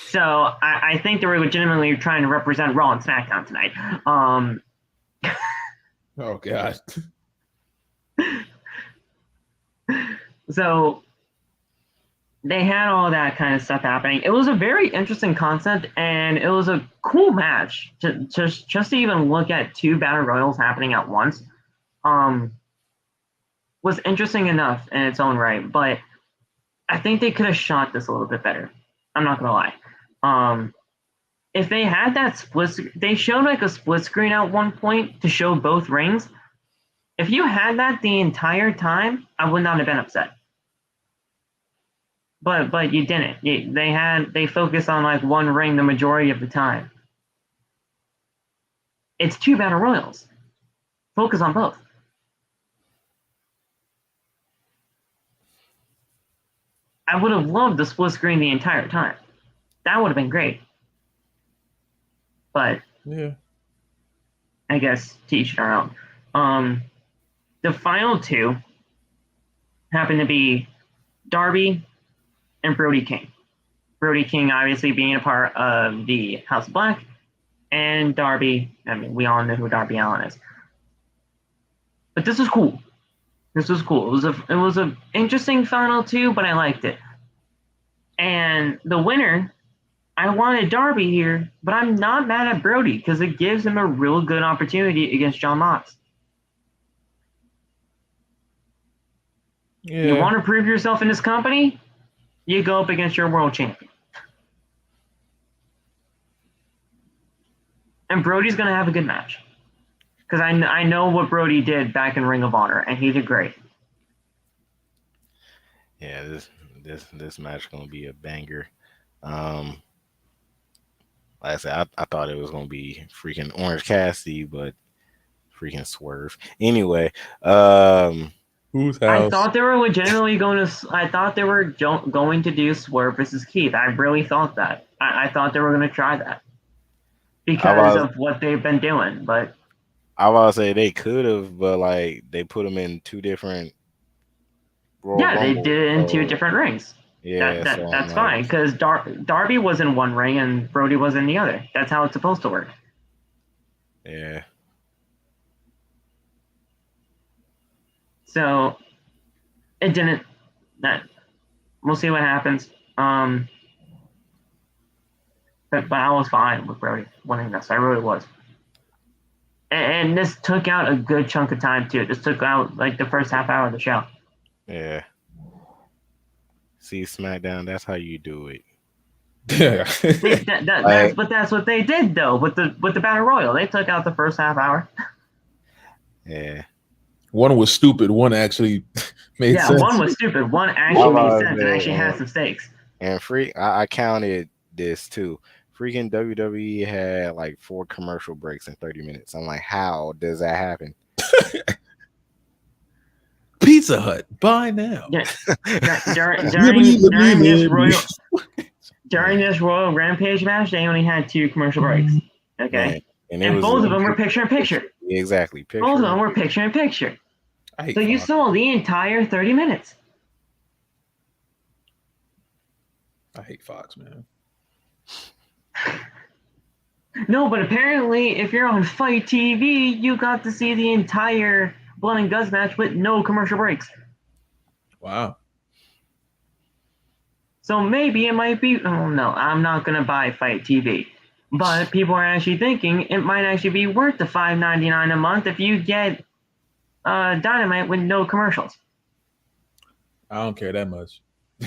So I think they were legitimately trying to represent Raw and SmackDown tonight. Oh, God. So they had all that kind of stuff happening. It was a very interesting concept, and it was a cool match. Just to even look at two battle royals happening at once was interesting enough in its own right. But I think they could have shot this a little bit better. I'm not gonna lie. If they had that they showed like a split screen at one point to show both rings. If you had that the entire time, I would not have been upset. But you didn't. They focused on like one ring the majority of the time. It's two battle royals. Focus on both. I would have loved the split screen the entire time. That would have been great. But yeah, I guess to each their own. The final two happen to be Darby and Brody King. Brody King obviously being a part of the House of Black, and Darby, I mean, we all know who Darby Allin is. But this is cool. This was cool. It was a interesting final two, but I liked it. And the winner, I wanted Darby here, but I'm not mad at Brody because it gives him a real good opportunity against John Mox. Yeah. You want to prove yourself in this company? You go up against your world champion. And Brody's going to have a good match. Because I know what Brody did back in Ring of Honor, and he did great. Yeah, this match gonna be a banger. Like I said, I thought it was gonna be freaking Orange Cassidy, but freaking Swerve. Anyway, whose house? I thought they were legitimately going to do Swerve versus Keith. I really thought that. I thought they were going to try that because of what they've been doing, but I was about to say they could have, but like they put them in two different Royal Yeah, they Rumbles. did it in So, two different rings. yeah, so That's I'm like, fine because Darby was in one ring and Brody was in the other. That's how it's supposed to work. yeah. So it didn't. That we'll see what happens. But I was fine with Brody winning this. I really was. And this took out a good chunk of time too. This took out like the first half hour of the show. Yeah. See, SmackDown, that's how you do it. Yeah. That's what they did though with the Battle Royal. They took out the first half hour. Yeah. One was stupid. One actually made sense. One was stupid. One actually made sense and actually had some stakes. And I counted this too. Freaking WWE had like 4 commercial breaks in 30 minutes. I'm like, how does that happen? Pizza Hut, buy now. Yeah. During this Royal Rampage match, they only had 2 commercial breaks. Okay. Man, and both of them were picture in picture. Exactly. Both of them were picture in picture. So you saw the entire 30 minutes. I hate Fox, man. No, but apparently, if you're on Fight TV, you got to see the entire Blood and Guts match with no commercial breaks. Wow. So maybe it might be. Oh no, I'm not gonna buy Fight TV. But people are actually thinking it might actually be worth the $5.99 a month if you get Dynamite with no commercials. I don't care that much.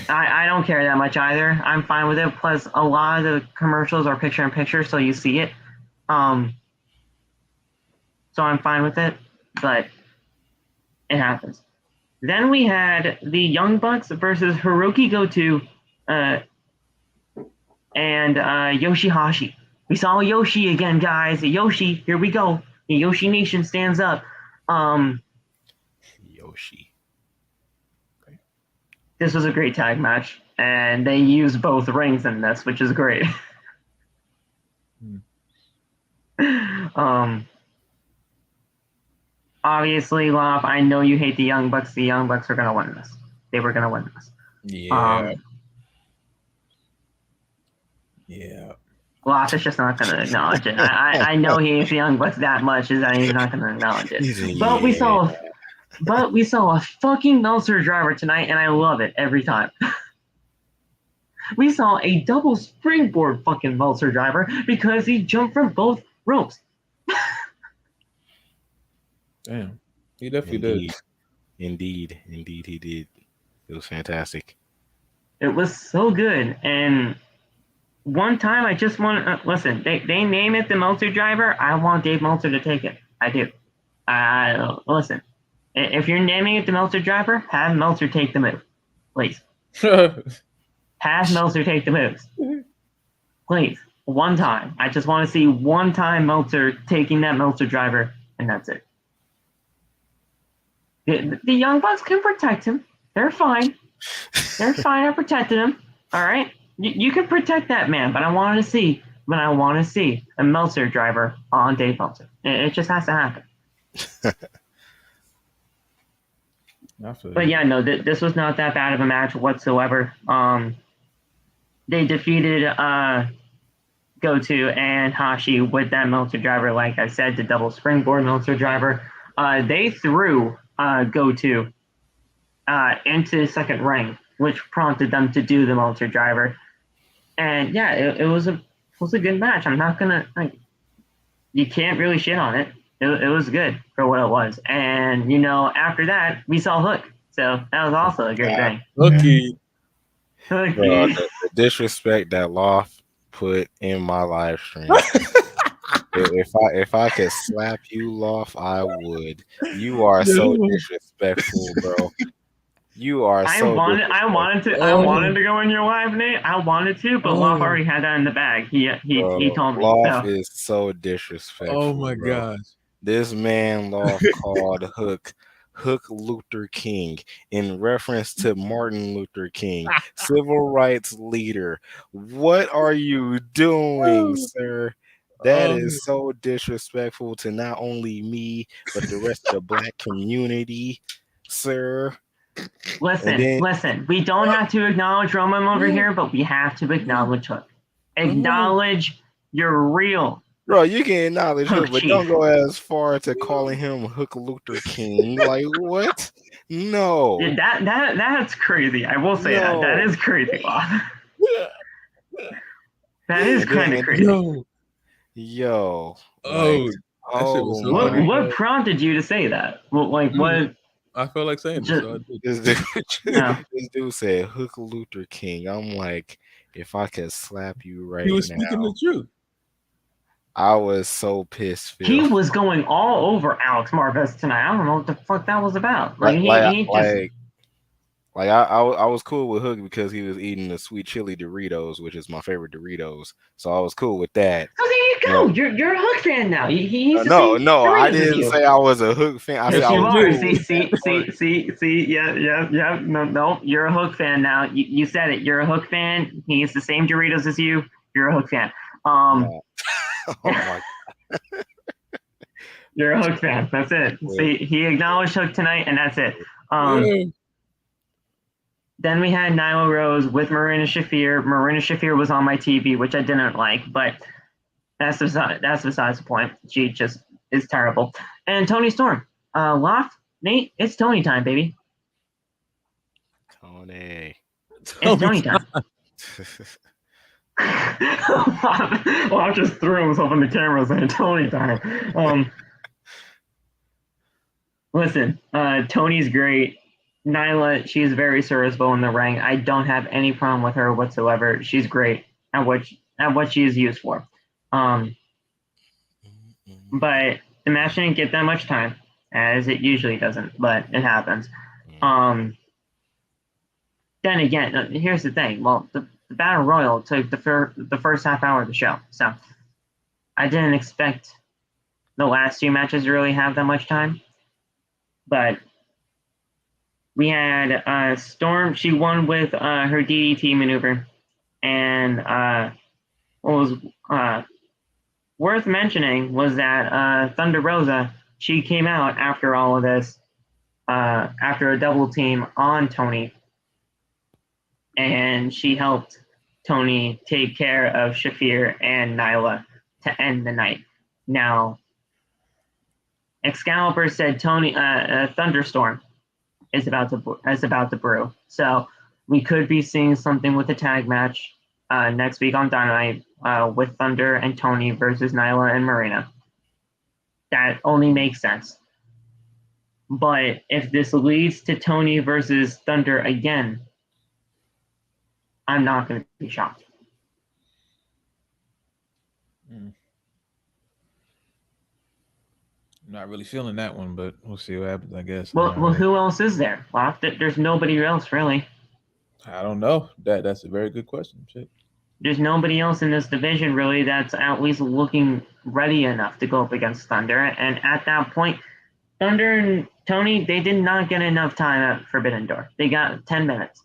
I don't care that much either. I'm fine with it. Plus, a lot of the commercials are picture in picture, so you see it. So I'm fine with it, but it happens. Then we had the Young Bucks versus Hiroki Goto and Yoshihashi. We saw Yoshi again, guys. Yoshi, here we go. The Yoshi Nation stands up. Yoshi. This was a great tag match, and they used both rings in this, which is great. Obviously, Lop, I know you hate the Young Bucks. The Young Bucks are going to win this. They were going to win this. Yeah. Yeah. Lop is just not going to acknowledge it. I know he hates the Young Bucks that much is that he's not going to acknowledge it. But we saw a fucking Meltzer driver tonight, and I love it every time. We saw a double springboard fucking Meltzer driver because he jumped from both ropes. Damn. He definitely did. Indeed, he did. It was fantastic. It was so good. And one time I just want to listen, they name it the Meltzer driver. I want Dave Meltzer to take it. I do. Listen. If you're naming it the Meltzer driver, have Meltzer take the move. Please. Have Meltzer take the moves. Please. One time. I just want to see one time Meltzer taking that Meltzer driver, and that's it. The Young Bucks can protect him. They're fine. They're fine at protecting him. All right? You can protect that man, but I want to see a Meltzer driver on Dave Meltzer. It just has to happen. But yeah, no, this was not that bad of a match whatsoever. They defeated Goto and Hashi with that Meltzer driver, like I said, the double springboard Meltzer driver. They threw Goto into the second ring, which prompted them to do the Meltzer driver. And yeah, it was a good match. I'm not gonna you can't really shit on it. It was good for what it was. And, after that, we saw Hook. So that was also a great thing. Hooky. Bro, the disrespect that Loft put in my live stream. if I could slap you, Loft, I would. You are so disrespectful, bro. You are I wanted to go in your live, Nate. I wanted to, but Loft already had that in the bag. He told me. Loft is so disrespectful. Oh my gosh. gosh. This man Loft called Hook Luther King in reference to Martin Luther King, civil rights leader. What are you doing, sir? That is so disrespectful to not only me, but the rest of the black community, sir. Listen. We don't have to acknowledge Roman over here, but we have to acknowledge Hook. Acknowledge you're real. Bro, you can acknowledge Hook Hook, but Chief. don't go as far to calling him Hook Luther King. Like what? No. Yeah, that's crazy. I will say that. That is crazy, Bob. That is kind of crazy. Yo. What prompted you to say that? Well, like what? I felt like saying this. So This dude said Hook Luther King. I'm like, if I could slap you right now. He was speaking the truth. I was so pissed. Phil. He was going all over Alex Marvez tonight. I don't know what the fuck that was about. I was cool with Hook because he was eating the sweet chili Doritos, which is my favorite Doritos. So I was cool with that. So there you go. You're a Hook fan now. He's no, I didn't say I was a Hook fan. I said I was. See, yeah. No, you're a Hook fan now. You said it. You're a Hook fan. He eats the same Doritos as you. You're a Hook fan. Oh my God. You're a Hook fan. That's it. See, he acknowledged Hook tonight, and that's it. Then we had Nyla Rose with Marina Shafir. Marina Shafir was on my TV, which I didn't like, but that's besides the point. She just is terrible. And Toni Storm. Loft, Nate, it's Toni time, baby. Toni. It's Toni time. Well, I just threw himself in the camera saying Toni time. Listen, Toni's great. Nyla, she's very serviceable in the ring. I don't have any problem with her whatsoever. She's great at what she is used for. But the match didn't get that much time, as it usually doesn't, but it happens. Then again, here's the thing. Well, the Battle Royal took the first half hour of the show, so I didn't expect the last two matches to really have that much time. But we had Storm. She won with her DDT maneuver, and what was worth mentioning was that Thunder Rosa, she came out after all of this, after a double team on Toni. And she helped Toni take care of Shafir and Nyla to end the night. Now, Excalibur said Thunderstorm is about to brew. So we could be seeing something with a tag match next week on Dynamite with Thunder and Toni versus Nyla and Marina. That only makes sense. But if this leads to Toni versus Thunder again, I'm not going to be shocked. I'm not really feeling that one, but we'll see what happens, I guess. Well, who else is there? Well, there's nobody else, really. I don't know. That's a very good question. Shit. There's nobody else in this division, really, that's at least looking ready enough to go up against Thunder. And at that point, Thunder and Toni, they did not get enough time at Forbidden Door. They got 10 minutes.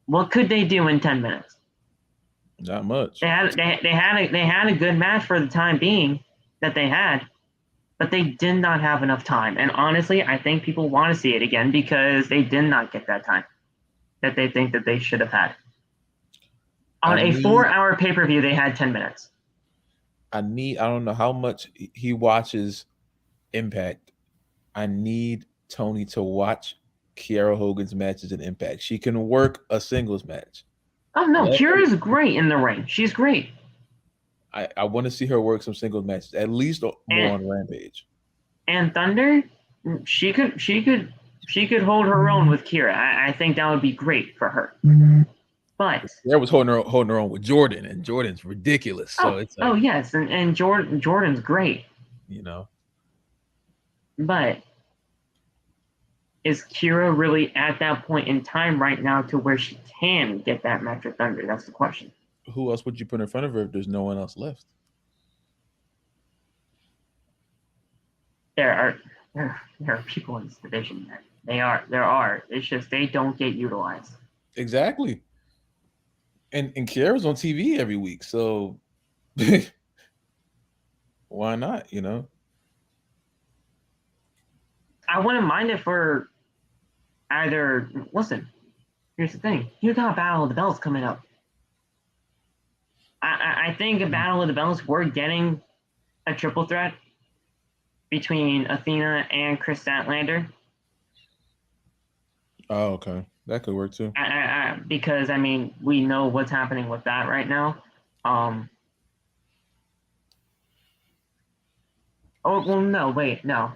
What could they do in 10 minutes? Not much. They had a good match for the time being that they had, but they did not have enough time. And honestly, I think people want to see it again because they did not get that time that they think that they should have had. On a 4-hour pay-per-view, they had 10 minutes. I don't know how much he watches Impact. I need Toni to watch Kiera Hogan's matches in Impact. She can work a singles match. Oh, no. Kiera's great in the ring. She's great. I want to see her work some singles matches, at least more on Rampage. And Thunder, she could hold her own with Kiera. I think that would be great for her. But Kiera was holding her own with Jordan, and Jordan's ridiculous. So it's like, yes, and Jordan's great. You know. But is Kiera really at that point in time right now to where she can get that match with Thunder? That's the question. Who else would you put in front of her if there's no one else left? There are people in this division that there are. It's just they don't get utilized. Exactly. And Kiera's on TV every week, so Why not? You know. I wouldn't mind it for either. Listen, here's the thing: you got Battle of the Belts coming up. I think a Battle of the Belts, we're getting a triple threat between Athena and Chris Statlander. Oh, okay. That could work too. Because I mean, we know what's happening with that right now. Oh well, no, wait, no,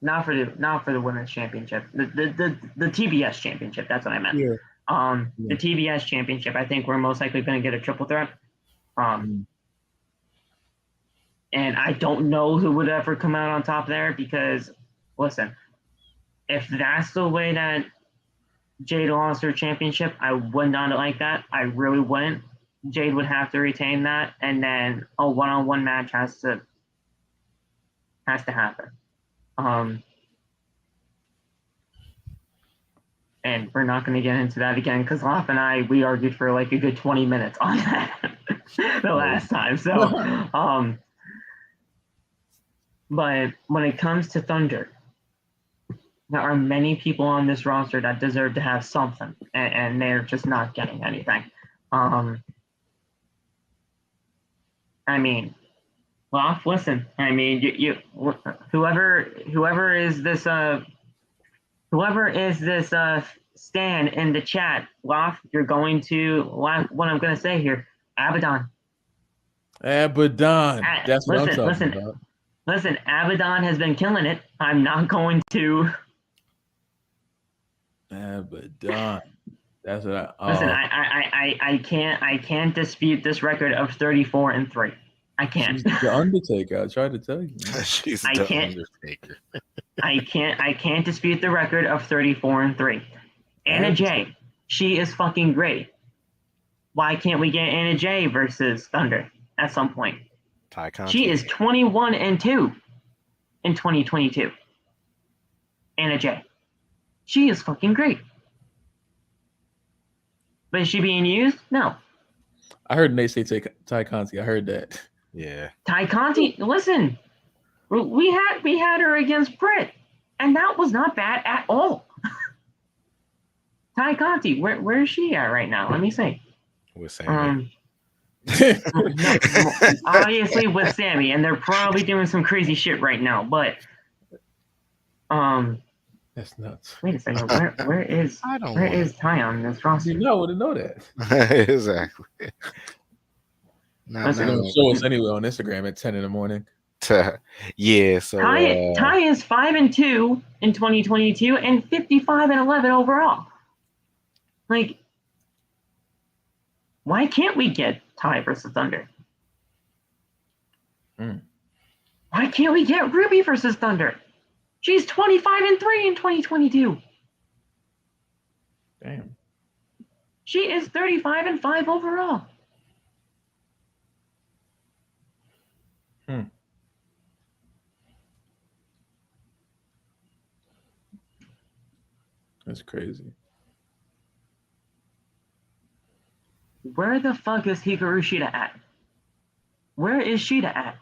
not for the women's championship. The TBS championship. That's what I meant. Yeah. The TBS championship. I think we're most likely going to get a triple threat. And I don't know who would ever come out on top there because, listen, if that's the way that Jade lost her championship, I would not like that. I really wouldn't. Jade would have to retain that, and then a one-on-one match has to happen. And we're not going to get into that again because Lop and we argued for like a good 20 minutes on that the last time. So, but when it comes to Thunder, there are many people on this roster that deserve to have something, and they're just not getting anything. I mean, well, listen. I mean, whoever is this Stan in the chat, Loft, you're going to what I'm going to say here, Abaddon. That's what I'm talking about. Listen, Abaddon has been killing it. I'm not going to. Abaddon. That's what Listen, I can't dispute this record of 34-3. I can't. She's the Undertaker. I tried to tell you. She's the Undertaker. I can't dispute the record of 34-3. Anna Jay, she is fucking great. Why can't we get Anna Jay versus Thunder at some point? She is 21-2 in 2022. Anna Jay. She is fucking great. But is she being used? No. I heard Nate say Ty Conti. I heard that. Yeah. Ty Conti, listen, we had her against Britt, and that was not bad at all. Ty Conti, where is she at right now? Let me see. With Sammy. No, obviously with Sammy, and they're probably doing some crazy shit right now. But that's nuts. Wait a second. Where is Ty on this roster? You know, wouldn't know that. Exactly. They're gonna show us anyway on Instagram at 10 in the morning. Yeah, so Ty is 5-2 in 2022 and 55-11 overall. Like, why can't we get Ty versus Thunder? Why can't we get Ruby versus Thunder? She's 25-3 in 2022. Damn. She is 35-5 overall. That's crazy. Where the fuck is Hikaru Shida at? Where is Shida at?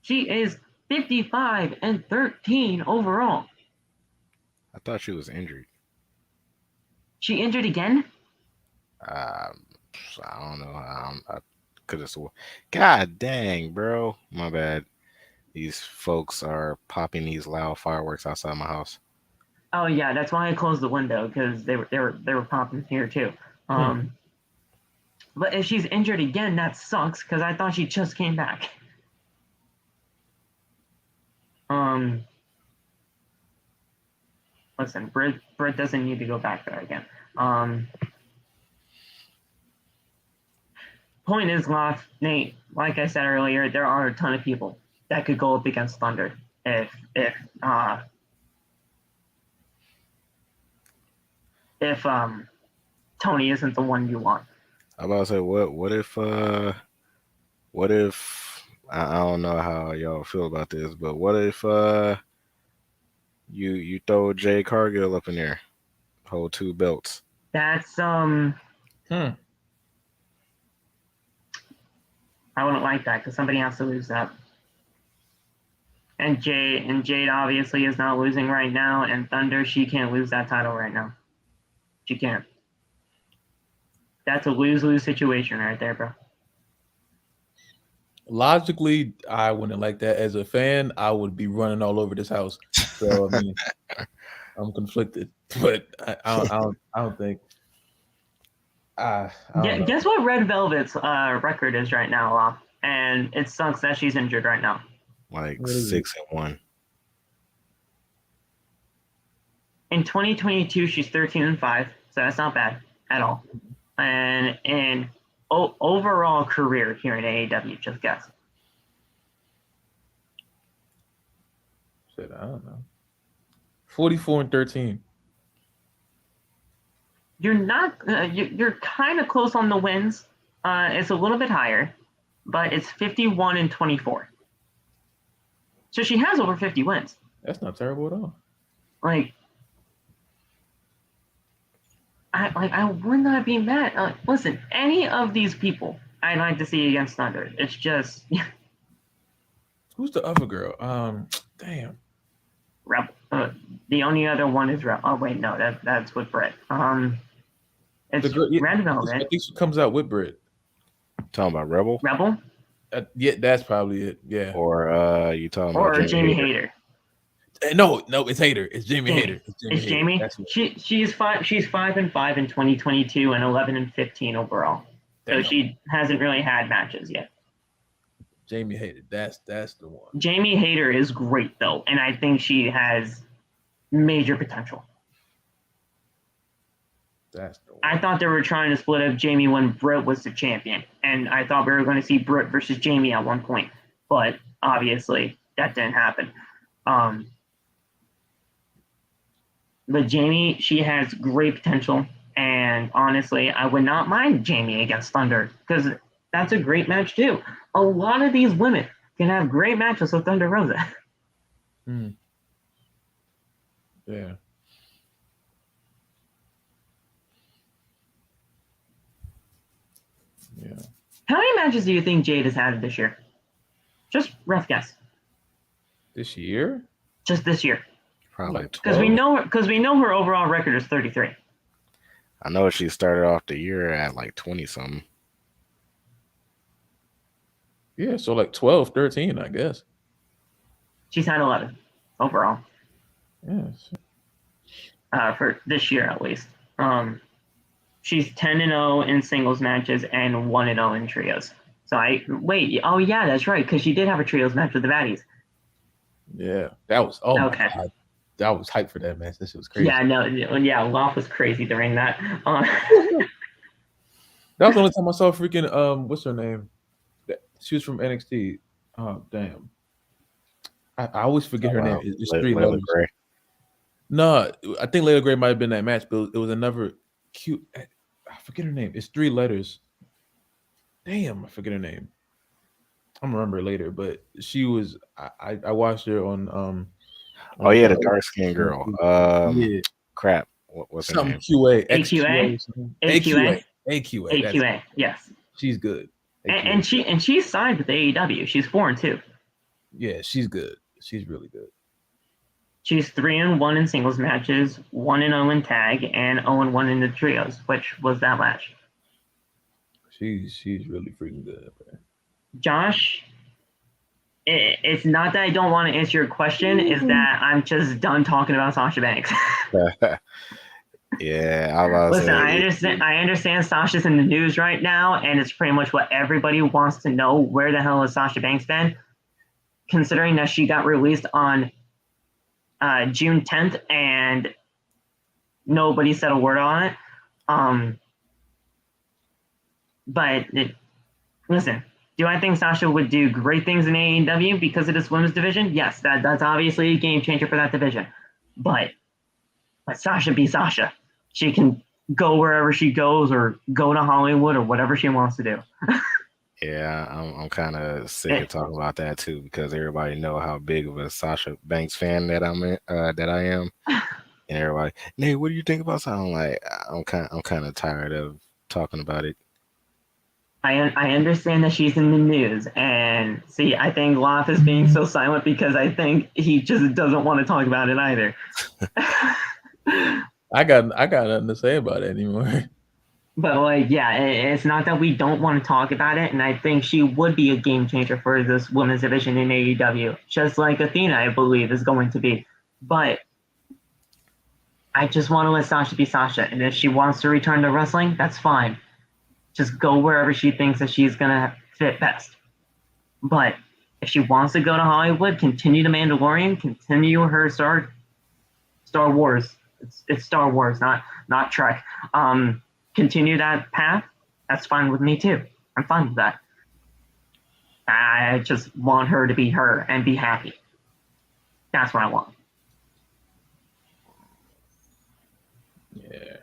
She is 55-13 overall. I thought she was injured. She injured again? I don't know. I could have sworn. God dang, bro. My bad. These folks are popping these loud fireworks outside my house. Oh yeah, that's why I closed the window because they were popping here too. But if she's injured again, that sucks because I thought she just came back. Listen, Britt doesn't need to go back there again. Point is, Nate, like I said earlier, there are a ton of people that could go up against Thunder if Toni isn't the one you want. I'm about to say, what if I don't know how y'all feel about this, but what if you throw Jay Cargill up in there, hold 2 belts? That's I wouldn't like that because somebody has to lose that. And Jade obviously is not losing right now, and Thunder, she can't lose that title right now. She can't. That's a lose-lose situation right there, bro. Logically, I wouldn't like that. As a fan, I would be running all over this house. So I mean, I'm conflicted, but I don't think. I don't know. Guess what Red Velvet's record is right now, and it sucks that she's injured right now. Like 6-1. In 2022, she's 13-5, so that's not bad at all. And in overall career here in AEW, just guess. Shit, I don't know. 44-13. You're not. You're kind of close on the wins. It's a little bit higher, but it's 51-24. So she has over 50 wins. That's not terrible at all. Like, I would not be mad. Listen, any of these people I'd like to see against Thunder. It's just Who's the other girl? Damn. Rebel. The only other one is Rebel. Oh wait, no, that's with Britt. It's The girl, yeah, Red I Velvet. think she comes out with Britt. Talking about Rebel? Rebel Yeah, that's probably it. Yeah. Or you talking or about Jamie Hayter. No, it's Hayter. It's Jamie Hayter. It's Jamie. She's 5-5 in 2022 and 11-15 overall. So she hasn't really had matches yet. Jamie Hayter. That's the one. Jamie Hayter is great though, and I think she has major potential. That's the one. I thought they were trying to split up Jamie when Britt was the champion, and I thought we were going to see Britt versus Jamie at one point, but obviously that didn't happen. But Jamie, she has great potential, and honestly, I would not mind Jamie against Thunder because that's a great match too. A lot of these women can have great matches with Thunder Rosa. Yeah. Yeah. How many matches do you think Jade has had this year? Just rough guess. This year? Just this year. Probably 12. Because we know her overall record is 33. I know she started off the year at like 20 something. Yeah, so like 12, 13, I guess. She's had 11 overall. Yes. For this year at least. She's 10-0 in singles matches and 1-0 in trios. So yeah, that's right, because she did have a trios match with the Baddies. Yeah, that was okay. My God. That was hyped for that match. This shit was crazy. Yeah, no, yeah, Loft was crazy during that. That was the only time I saw freaking what's her name? She was from NXT. Oh damn. I always forget her name. It's 3 letters. Gray. No, I think Layla Gray might have been that match, but it was another cute. I forget her name. It's 3 letters. Damn, I forget her name. I'm gonna remember it later, but she was. I watched her on. Oh yeah, the dark skinned girl. Yeah. Crap. What's her name? AQA. Yes. She's good. And she's signed with AEW. She's 4-2. Yeah, she's good. She's really good. She's 3-1 in singles matches, 1-0 in tag, and 0-1 in the trios, which was that match. She's really freaking good, man. Josh, it's not that I don't want to answer your question, it's that I'm just done talking about Sasha Banks. Yeah, listen, I understand Sasha's in the news right now, and it's pretty much what everybody wants to know. Where the hell has Sasha Banks been? Considering that she got released on June 10th and nobody said a word on it. Listen, do I think Sasha would do great things in AEW because of this women's division? Yes, that's obviously a game changer for that division. But Sasha be Sasha. She can go wherever she goes or go to Hollywood or whatever she wants to do. Yeah, I'm kind of sick of talking about that too because everybody know how big of a Sasha Banks fan that I am, and everybody, Nate, what do you think about Sasha? I'm like, I'm kind of tired of talking about it. I understand that she's in the news, and see, I think Loth is being so silent because I think he just doesn't want to talk about it either. I got nothing to say about it anymore. But like, yeah, it's not that we don't want to talk about it, and I think she would be a game changer for this women's division in AEW, just like Athena, I believe, is going to be. But I just want to let Sasha be Sasha, and if she wants to return to wrestling, that's fine. Just go wherever she thinks that she's gonna fit best. But if she wants to go to Hollywood, continue the Mandalorian, continue her Star Wars. It's Star Wars, not Trek. Continue that path. That's fine with me too. I'm fine with that. I just want her to be her and be happy. That's what I want. Yeah.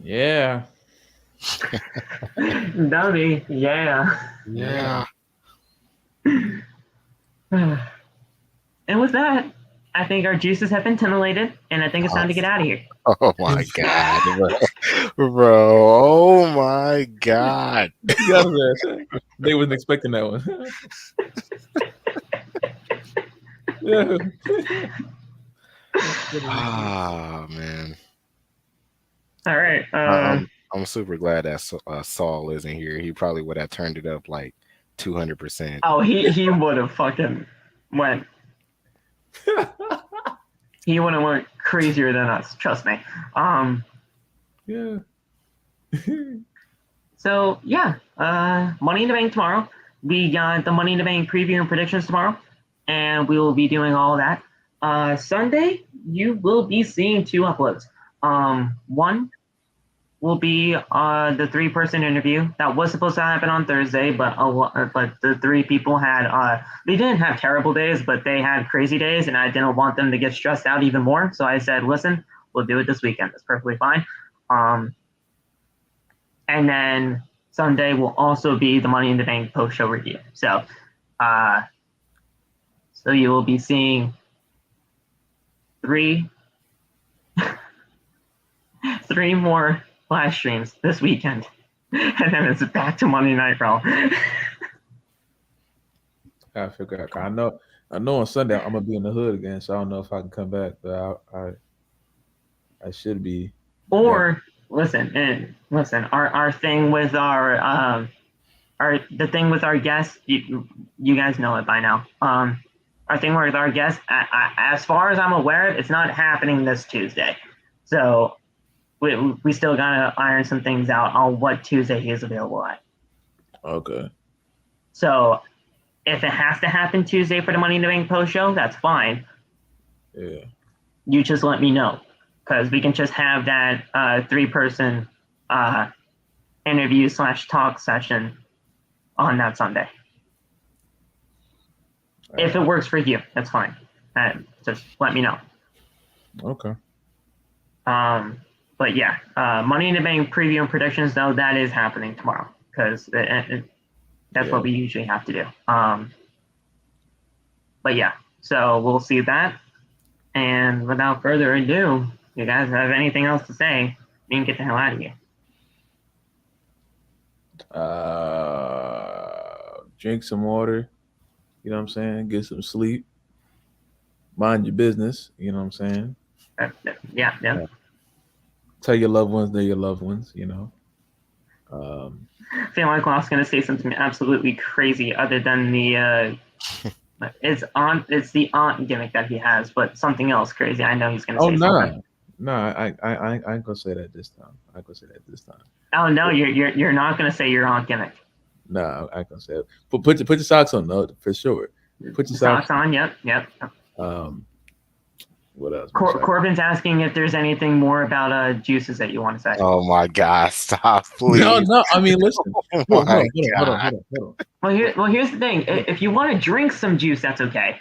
Yeah. Dummy, yeah. Yeah. And with that, I think our juices have been timillated, and I think it's time to get out of here. Oh my god, bro. Oh my god. They wasn't expecting that one. Yeah. Ah, man. All right. I'm super glad that Saul isn't here. He probably would have turned it up like 200%. Oh, he would have fucking went. He would have went crazier than us. Trust me. Yeah. So yeah, Money in the Bank tomorrow. We got the Money in the Bank preview and predictions tomorrow, and we will be doing all of that. Sunday, you will be seeing 2 uploads. One will be the 3-person interview that was supposed to happen on Thursday, but the 3 people had they didn't have terrible days, but they had crazy days, and I didn't want them to get stressed out even more. So I said, listen, we'll do it this weekend. That's perfectly fine. And then Sunday will also be the Money in the Bank post-show review. So you will be seeing 3 more live streams this weekend, and then it's back to Monday Night Raw. I figure out. I know on Sunday I'm gonna be in the hood again, so I don't know if I can come back, but I should be. Or listen, our thing with our thing with our guests, you guys know it by now. Our thing with our guests, as far as I'm aware of, it's not happening this Tuesday. So we still gotta iron some things out on what Tuesday he is available at. Okay. So if it has to happen Tuesday for the Money in the Bank post show, that's fine. Yeah. You just let me know, because we can just have that 3-person interview / talk session on that Sunday. If it works for you, that's fine. Just let me know. Okay. But yeah, Money in the Bank preview and predictions, though, that is happening tomorrow, because that's what we usually have to do. But yeah, so we'll see that. And without further ado, you guys have anything else to say, you can get the hell out of here. Drink some water. You know what I'm saying? Get some sleep. Mind your business. You know what I'm saying? Yeah. Tell your loved ones they're your loved ones, you know. I feel like Lof's going to say something absolutely crazy other than the it's the aunt gimmick that he has, but something else crazy. I know he's going to say something. No, I ain't gonna say that this time. Oh no, you're not going to say your aunt gimmick. No, I ain't gonna say it. But put your socks on though, for sure. Put your socks on. Yep. What else? Corbin's asking if there's anything more about juices that you want to say. Oh my God! Stop, please. No. I mean, listen. Hold on. Well, here's the thing. If you want to drink some juice, that's okay.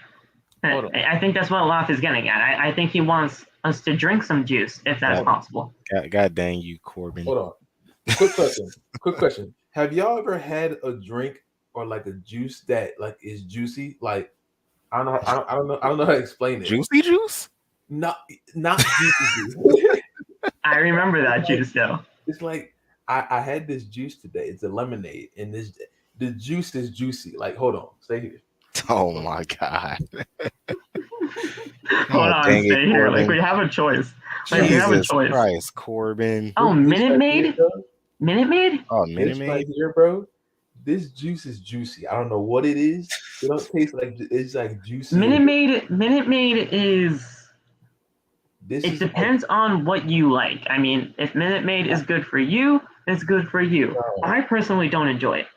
I think that's what Lof is getting at. I think he wants us to drink some juice, if that's possible. God dang you, Corbin. Hold on. Quick question. Have y'all ever had a drink or like a juice that like is juicy? Like I don't know how to explain it. Juicy juice? Not juicy juice. I remember that juice though. It's like I had this juice today. It's a lemonade, and the juice is juicy. Like, hold on, stay here. Oh my God. Hold on, dang it, stay here. Like Corbin. we have a choice. Like we have a Jesus choice. Christ, Corbin. Oh, This Minute right Maid? here, bro, Minute Maid? Oh, Minute this right Maid. here, bro. This juice is juicy. I don't know what it is. It don't taste like it's like juicy. Minute Maid is. This It is depends on what you like. I mean, if Minute Maid is good for you, it's good for you. Bro. I personally don't enjoy it.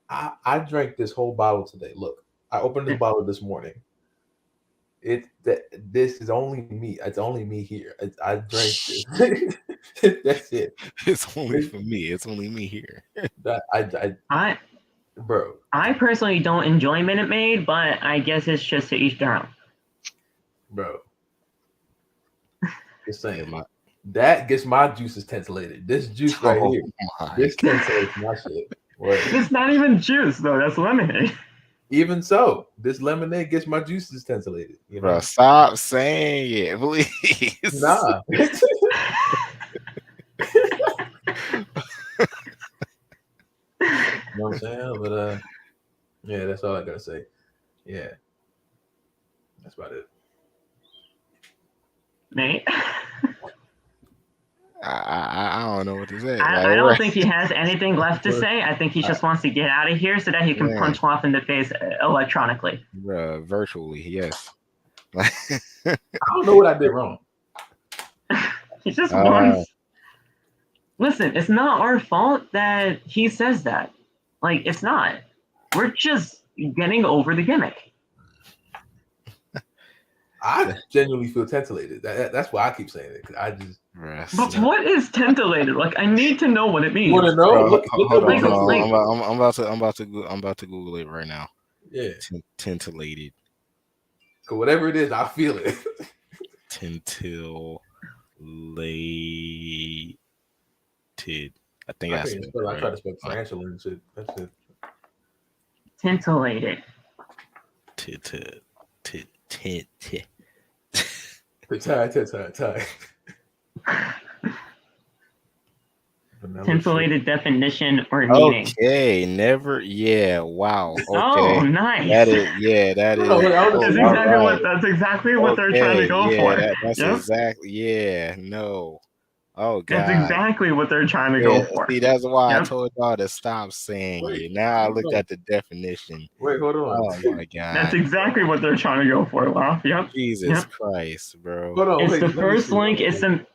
I drank this whole bottle today. Look, I opened this bottle this morning. This is only me. It's only me here. I drank this. That's it. It's only for me. It's only me here. Bro. I personally don't enjoy Minute Maid, but I guess it's just to each their own. Bro. Just saying. That gets my juices tintillated. This juice right here. This tintillates my shit. It's not even juice though. That's lemonade. Even so, this lemonade gets my juices tintillated. You know? Bro, stop saying it, please. Nah. You know what I'm saying? But yeah, that's all I gotta say. Yeah. That's about it. Nate? I don't know what to say. I don't think he has anything left to say. I think he just wants to get out of here so that he can punch Loft in the face electronically. Virtually, yes. I don't know what I did wrong. He just wants. Listen, it's not our fault that he says that. Like, it's not. We're just getting over the gimmick. I genuinely feel tintillated. That's why I keep saying it. I just. But what is tintillated? Like, I need to know what it means. You want to know? Bro, look I'm about to Google it right now. Yeah. Tintillated. So whatever it is, I feel it. Tintillated. I think I that's it. I try to spell tarantula and shit. That's it. Tintillated. Tie. Tintillated definition or meaning. Okay, never. Yeah, wow. Okay. Oh, nice. That is. That's exactly what they're trying to go for. That's exactly. Yeah, no. Oh God. That's exactly what they're trying to go for. See, that's why I told y'all to stop saying it. Now I looked at the definition. Wait, hold on. Oh my God. That's exactly what they're trying to go for, Loft. Yep. Jesus Christ, bro. Hold on. It's the first link. It's the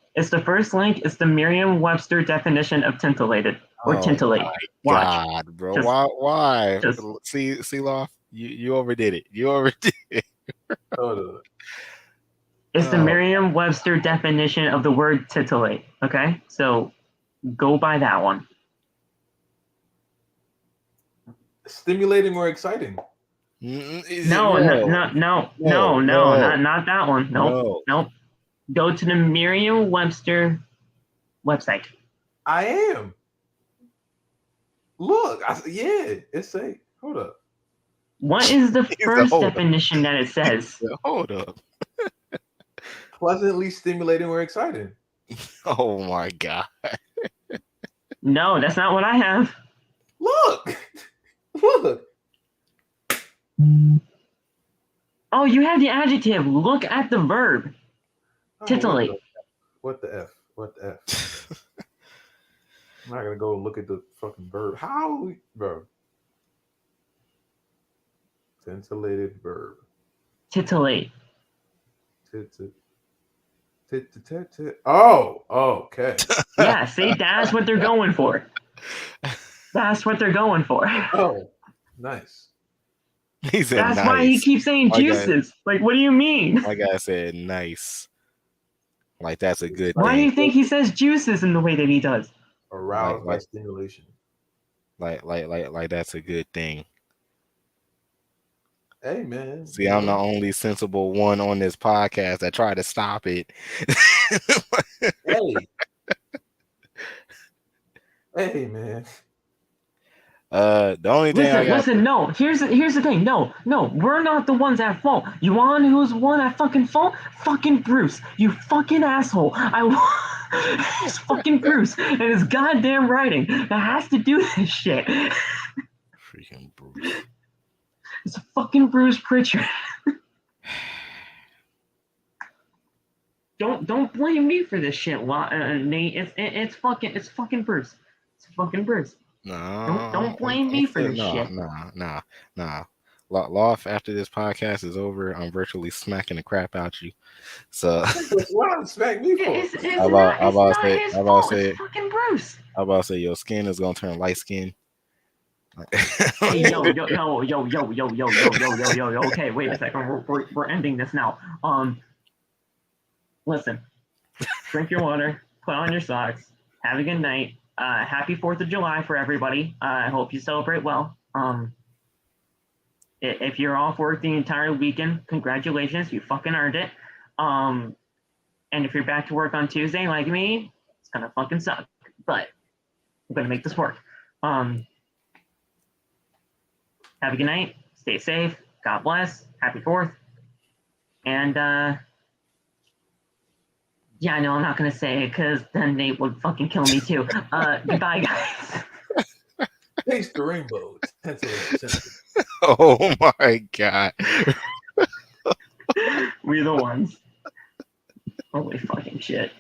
first link. It's the Merriam-Webster definition of tintillated or tintillate. Watch. God, bro. Why? See, Loft, you overdid it. Hold on. It's the Merriam-Webster definition of the word titillate. Okay, so go by that one. Stimulating or exciting? No, not that one. Nope. Go to the Merriam-Webster website. I am. Look, it's a. Hold up. What is the first definition that it says? Hold up. Pleasantly stimulating or exciting. Oh my God. No, that's not what I have. Look. Oh, you have the adjective. Look at the verb. Titillate. What the F? I'm not gonna go look at the fucking verb. How, bro? Tintillated verb. Titillate. Oh, okay. Yeah, see, that's what they're going for. Oh, nice. He said that's nice. Why he keeps saying juices. Like, what do you mean? My guy said nice. Like, that's a good Why thing. do you think he says juices in the way that he does? Aroused by stimulation. Like that's a good thing. Hey, man. See, I'm the only sensible one on this podcast that tried to stop it. Hey, man. The only thing I got. Listen. No, here's the thing. No, we're not the ones at fault. You want who's one at fucking fault? Fucking Bruce. You fucking asshole. It's fucking Bruce and his goddamn writing that has to do this shit. Freaking Bruce. It's fucking Bruce Pritchard. Don't blame me for this shit, Nate. It's fucking Bruce. It's fucking Bruce. No. Don't blame me for this shit. Nah. Loft, after this podcast is over, I'm virtually smacking the crap out you. So what smack me for? It's not his fault. It's fucking Bruce. I'm about to say your skin is gonna turn light skin. Hey, yo. Okay, wait a second. We're ending this now. Listen, drink your water, put on your socks, have a good night. Happy 4th of July for everybody. I hope you celebrate well. If you're off work the entire weekend, congratulations, you fucking earned it. And if you're back to work on Tuesday like me, it's gonna fucking suck. But I'm gonna make this work. Have a good night. Stay safe. God bless. Happy 4th. And yeah, I know I'm not gonna say it because then Nate would fucking kill me too. Goodbye, guys. Taste the rainbow. That's it. Oh my god. We're the ones. Holy fucking shit.